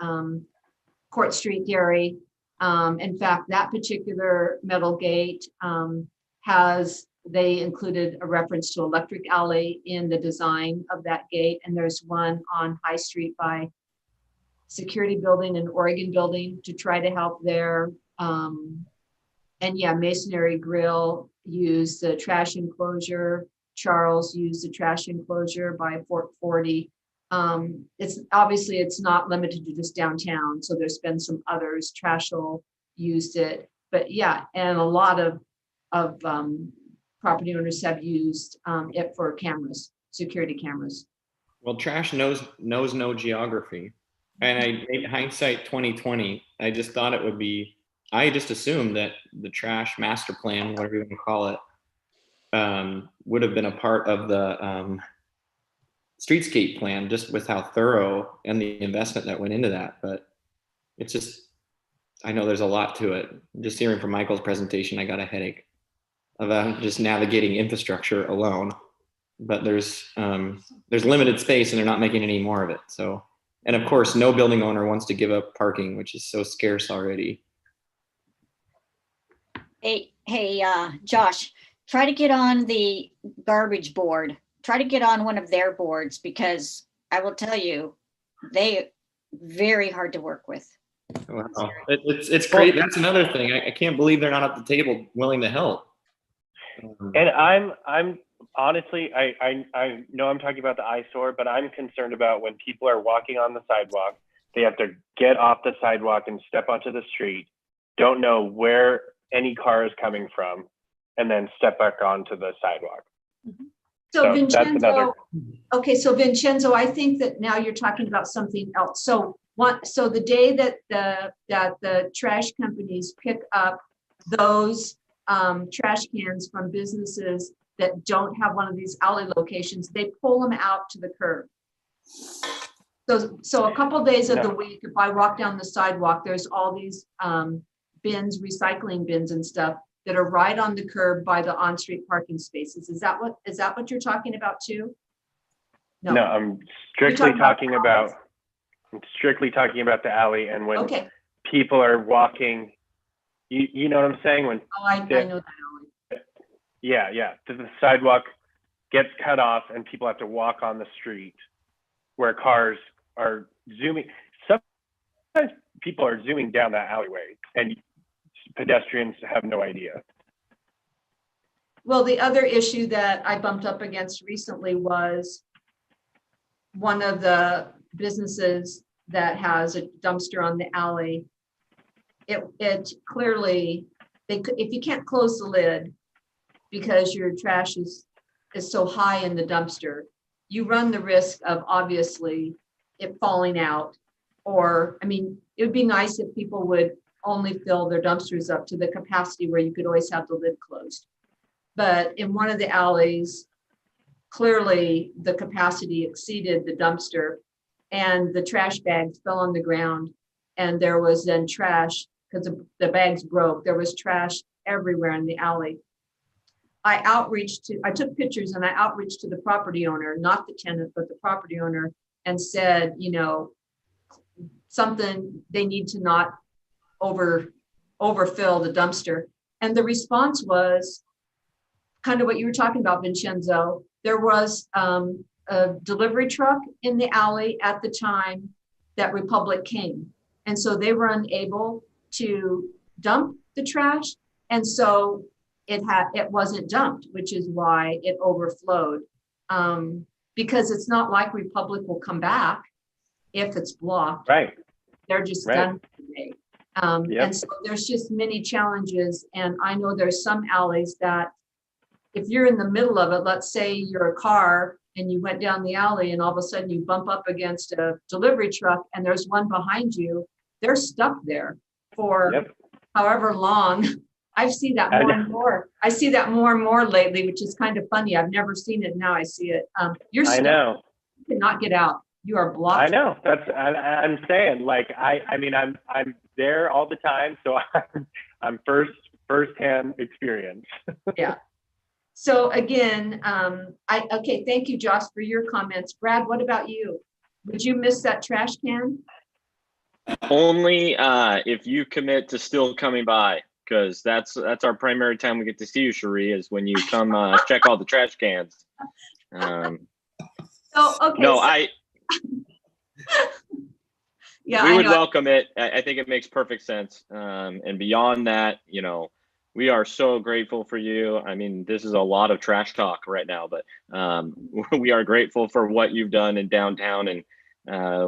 Court Street, Gary. In fact, that particular metal gate they included a reference to Electric Alley in the design of that gate. And there's one on High Street by Security Building and Oregon Building to try to help there. And yeah, Masonry Grill used the trash enclosure. Charles used the trash enclosure by Fort 40. It's obviously it's not limited to just downtown. So there's been some others. Trashel used it, but yeah, and a lot of property owners have used it for cameras, security cameras. Well, trash knows no geography. And in hindsight 2020, I just thought it would be, I just assumed that the trash master plan, whatever you want to call it, would have been a part of the streetscape plan, just with how thorough and the investment that went into that. But it's just, I know there's a lot to it. Just hearing from Michael's presentation, I got a headache of just navigating infrastructure alone. But there's limited space and they're not making any more of it. So. And of course, no building owner wants to give up parking, which is so scarce already. Hey, Josh, try to get on the garbage board. Try to get on one of their boards because I will tell you, they very hard to work with. Wow. It's great. That's another thing. I can't believe they're not at the table willing to help. And I'm honestly, I know I'm talking about the eyesore, but I'm concerned about when people are walking on the sidewalk, they have to get off the sidewalk and step onto the street, don't know where any car is coming from, and then step back onto the sidewalk. So Vincenzo, so Vincenzo, I think that now you're talking about something else. So the day that the trash companies pick up those trash cans from businesses that don't have one of these alley locations, they pull them out to the curb. So a couple of days of the week, if I walk down the sidewalk, there's all these bins, recycling bins and stuff that are right on the curb by the on-street parking spaces. Is that what you're talking about too? No, I'm strictly talking about the alley, and when people are walking, you know what I'm saying? When I know that alley. Yeah. The sidewalk gets cut off and people have to walk on the street where cars are zooming. Sometimes people are zooming down that alleyway and pedestrians have no idea. Well, the other issue that I bumped up against recently was one of the businesses that has a dumpster on the alley. It clearly, if you can't close the lid, because your trash is so high in the dumpster, you run the risk of obviously it falling out. Or, it would be nice if people would only fill their dumpsters up to the capacity where you could always have the lid closed. But in one of the alleys, clearly the capacity exceeded the dumpster and the trash bags fell on the ground. And there was then trash, because the bags broke, there was trash everywhere in the alley. I took pictures and I outreached to the property owner, not the tenant, but the property owner, and said, something, they need to not overfill the dumpster. And the response was kind of what you were talking about, Vincenzo. There was a delivery truck in the alley at the time that Republic came. And so they were unable to dump the trash. And so it wasn't dumped, which is why it overflowed. Because it's not like Republic will come back if it's blocked. Right. They're just done for the day. Yep. And so there's just many challenges. And I know there's some alleys that if you're in the middle of it, let's say you're a car and you went down the alley and all of a sudden you bump up against a delivery truck and there's one behind you, they're stuck there for Yep. however long. I see that I more know. and more. I see that more and more lately, which is kind of funny. I've never seen it. Now I see it. You're I stuck. know. You cannot get out. You are blocked. I know. I'm saying, like, I mean, I'm there all the time, so I'm firsthand experience. Yeah. So again, okay, thank you, Josh, for your comments. Brad, what about you? Would you miss that trash can? Only if you commit to still coming by, because that's our primary time we get to see you, Cherie, is when you come check all the trash cans. So okay. No, yeah, we I would know. welcome it. I think it makes perfect sense. And beyond that, you know, we are so grateful for you. I mean, this is a lot of trash talk right now, but we are grateful for what you've done in downtown and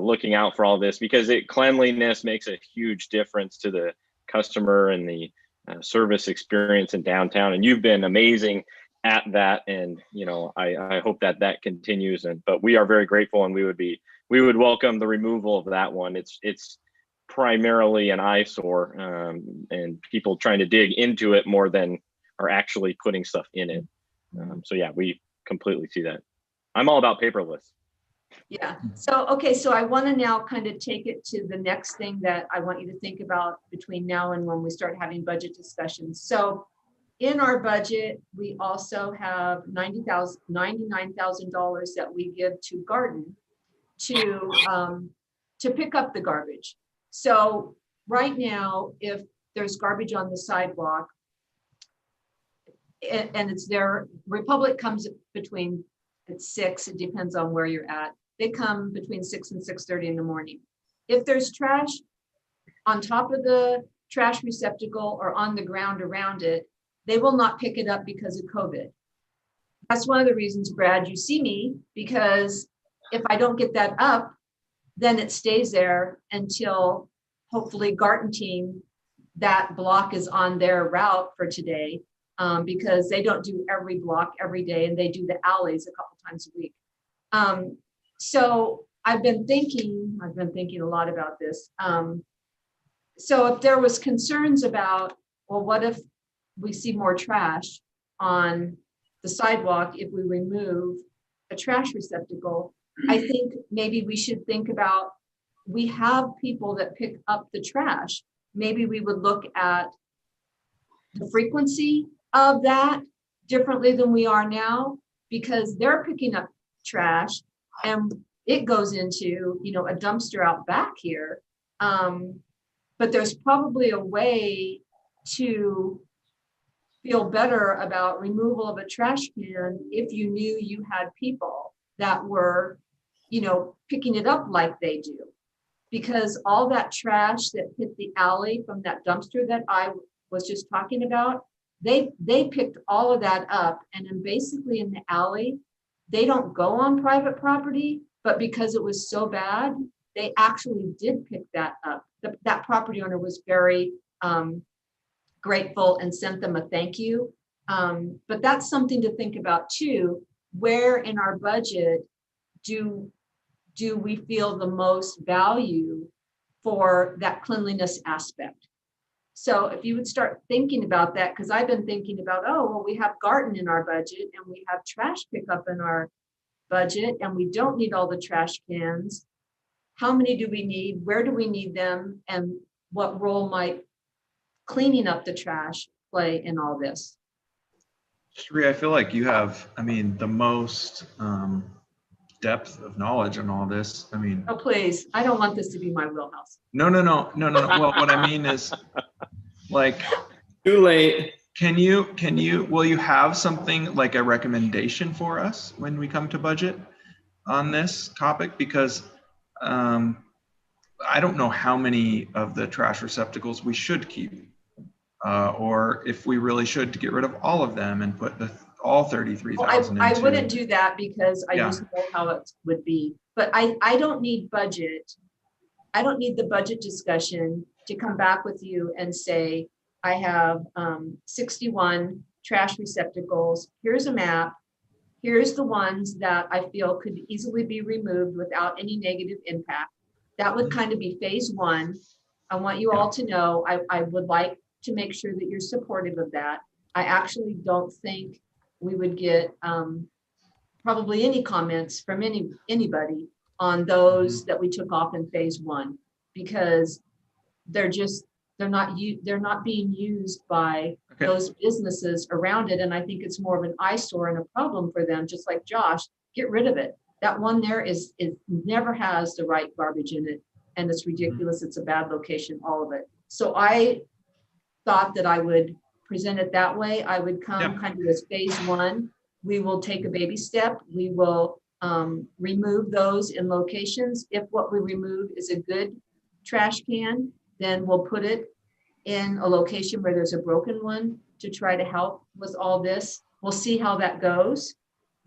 looking out for all this, because cleanliness makes a huge difference to the customer and the service experience in downtown. And you've been amazing at that. And, you know, I hope that continues. But we are very grateful, and we would welcome the removal of that one. It's primarily an eyesore, and people trying to dig into it more than are actually putting stuff in it. So yeah, we completely see that. I'm all about paperless. Yeah. So, okay. So I want to now kind of take it to the next thing that I want you to think about between now and when we start having budget discussions. So in our budget, we also have $99,000 that we give to Garden to pick up the garbage. So right now, if there's garbage on the sidewalk and it's there, Republic comes between at 6, it depends on where you're at. They come between 6 and 6:30 in the morning. If there's trash on top of the trash receptacle or on the ground around it, they will not pick it up because of COVID. That's one of the reasons, Brad, you see me, because if I don't get that up, then it stays there until hopefully Garden team, that block is on their route for today, because they don't do every block every day, and they do the alleys a couple times a week. So I've been thinking a lot about this. So if there was concerns about, well, what if we see more trash on the sidewalk if we remove a trash receptacle? I think maybe we should think about, we have people that pick up the trash. Maybe we would look at the frequency of that differently than we are now, because they're picking up trash and it goes into, you know, a dumpster out back here. But there's probably a way to feel better about removal of a trash can if you knew you had people that were, you know, picking it up like they do. Because all that trash that hit the alley from that dumpster that I was just talking about, they picked all of that up, and then basically in the alley, they don't go on private property, but because it was so bad, they actually did pick that up. That property owner was very grateful and sent them a thank you. But that's something to think about too. Where in our budget do we feel the most value for that cleanliness aspect? So if you would start thinking about that, because I've been thinking about, oh, well, we have Garden in our budget and we have trash pickup in our budget, and we don't need all the trash cans. How many do we need? Where do we need them? And what role might cleaning up the trash play in all this? Cherie, I feel like you have, I mean, the most depth of knowledge on all this. I mean, Oh, please. I don't want this to be my wheelhouse. no. Well, what I mean is, like, Too late. will you have something like a recommendation for us when we come to budget on this topic? Because I don't know how many of the trash receptacles we should keep, or if we really should get rid of all of them and put all 33,000 I into. wouldn't do that because I Yeah. just know how it would be. But I don't need budget. I don't need the budget discussion to come back with you and say, I have 61 trash receptacles. Here's a map. Here's the ones that I feel could easily be removed without any negative impact. That would kind of be phase one. I want you all to know, I would like to make sure that you're supportive of that. I actually don't think we would get probably any comments from anybody on those that we took off in phase one, because they're not being used by those businesses around it. And I think it's more of an eyesore and a problem for them, just like Josh. Get rid of it. That one there is never has the right garbage in it. And it's ridiculous. It's a bad location, all of it. So I thought that I would present it that way. I would come kind of as phase one. We will take a baby step. We will remove those in locations. If what we remove is a good trash can, then we'll put it in a location where there's a broken one to try to help with all this. We'll see how that goes.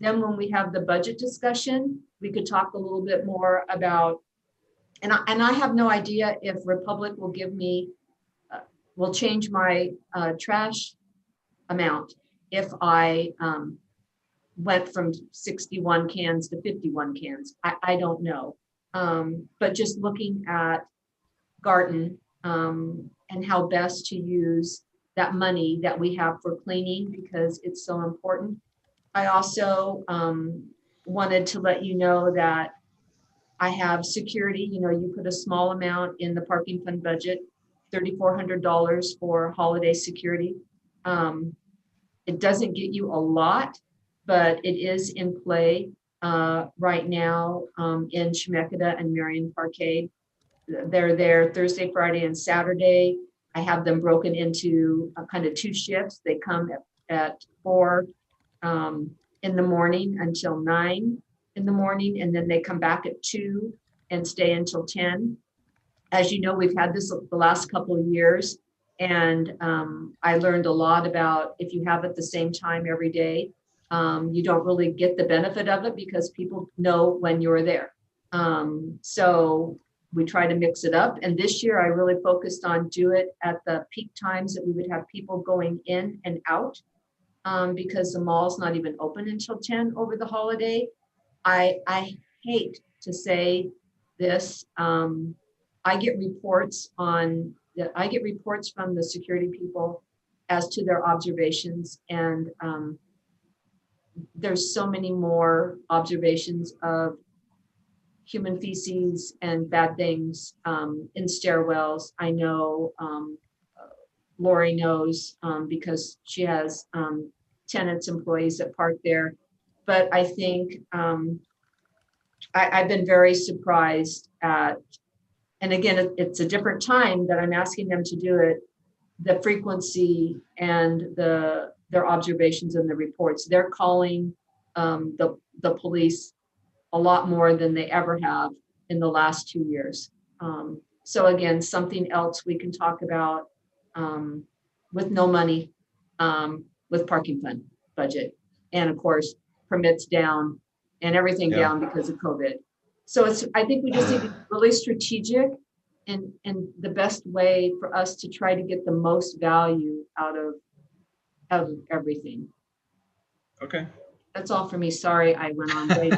Then when we have the budget discussion, we could talk a little bit more about, and I have no idea if Republic will give me, will change my trash amount if I went from 61 cans to 51 cans. I don't know. But just looking at Garden and how best to use that money that we have for cleaning, because it's so important. I also wanted to let you know that I have security. You know, you put a small amount in the parking fund budget, $3,400 for holiday security. It doesn't get you a lot, but it is in play right now in Chemeketa and Marion Parkade. They're there Thursday, Friday, and Saturday. I have them broken into kind of 2 shifts. They come at 4 in the morning until 9 in the morning, and then they come back at 2 and stay until 10. As you know, we've had this the last couple of years, and I learned a lot about if you have it the same time every day, you don't really get the benefit of it because people know when you're there. So we try to mix it up. And this year I really focused on do it at the peak times that we would have people going in and out because the mall's not even open until 10 over the holiday. I hate to say this. I get reports from the security people as to their observations, and there's so many more observations of human feces and bad things in stairwells. I know Lori knows because she has tenants, employees that park there. But I think I've been very surprised at, and again, it's a different time that I'm asking them to do it, the frequency and their observations and the reports. They're calling the police a lot more than they ever have in the last 2 years. So again, something else we can talk about with no money, with parking fund budget. And of course, permits down and everything down because of COVID. So I think we just need to be really strategic and the best way for us to try to get the most value out of everything. Okay. That's all for me. Sorry, I went on way.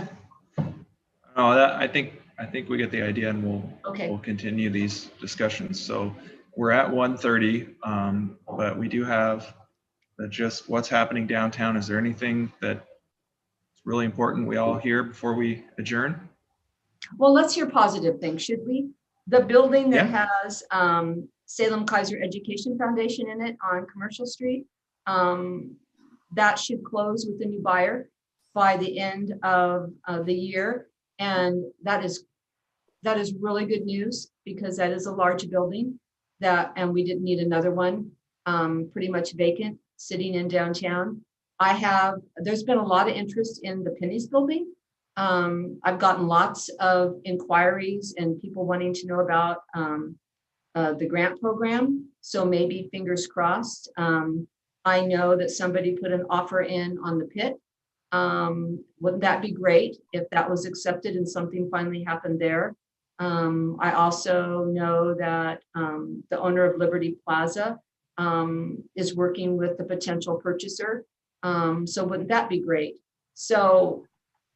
No, I think we get the idea, and we'll continue these discussions. So we're at 1:30, but we do have just what's happening downtown. Is there anything that's really important we all hear before we adjourn? Well, let's hear positive things, should we? The building that has Salem Kaiser Education Foundation in it on Commercial Street, that should close with a new buyer by the end of the year. And that is really good news because that is a large building and we didn't need another one, pretty much vacant, sitting in downtown. There's been a lot of interest in the Penny's building. I've gotten lots of inquiries and people wanting to know about the grant program. So maybe fingers crossed. I know that somebody put an offer in on the pit. Wouldn't that be great if that was accepted and something finally happened there? I also know that the owner of Liberty Plaza is working with the potential purchaser. So wouldn't that be great? So,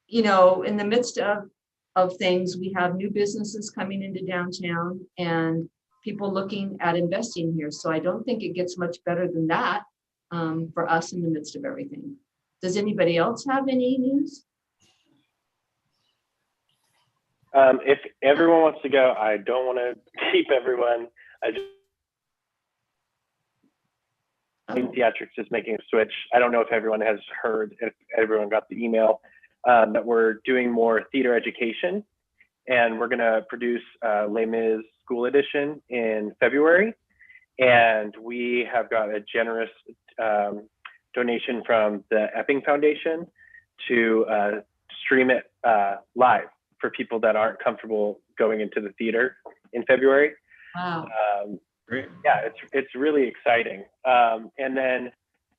you know, in the midst of things, we have new businesses coming into downtown and people looking at investing here. So I don't think it gets much better than that for us in the midst of everything. Does anybody else have any news? If everyone wants to go, I don't want to keep everyone. I just think Theatrics is making a switch. I don't know if everyone has heard, if everyone got the email, that we're doing more theater education, and we're going to produce Les Mis School Edition in February. And we have got a generous donation from the Epping Foundation to stream it live for people that aren't comfortable going into the theater in February. Wow. Great. Yeah, it's really exciting. And then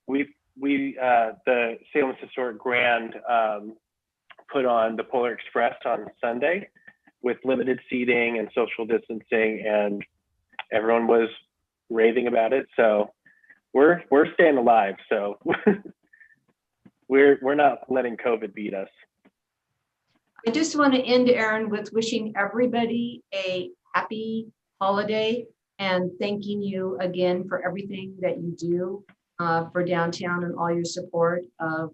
the Salem Historic Grand put on the Polar Express on Sunday with limited seating and social distancing, and everyone was raving about it. So we're staying alive. So we're not letting COVID beat us. I just want to end, Aaron, with wishing everybody a happy holiday and thanking you again for everything that you do for downtown and all your support of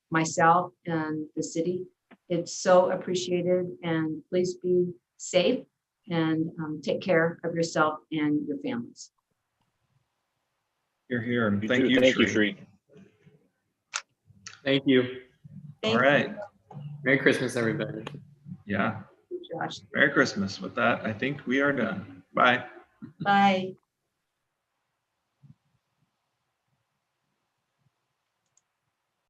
myself and the city. It's so appreciated, and please be safe and take care of yourself and your families. You're here. And thank you, Thank you, Sri. Sri. Thank you. All right. Merry Christmas, everybody. Yeah. Josh. Merry Christmas. With that, I think we are done. Bye. Bye.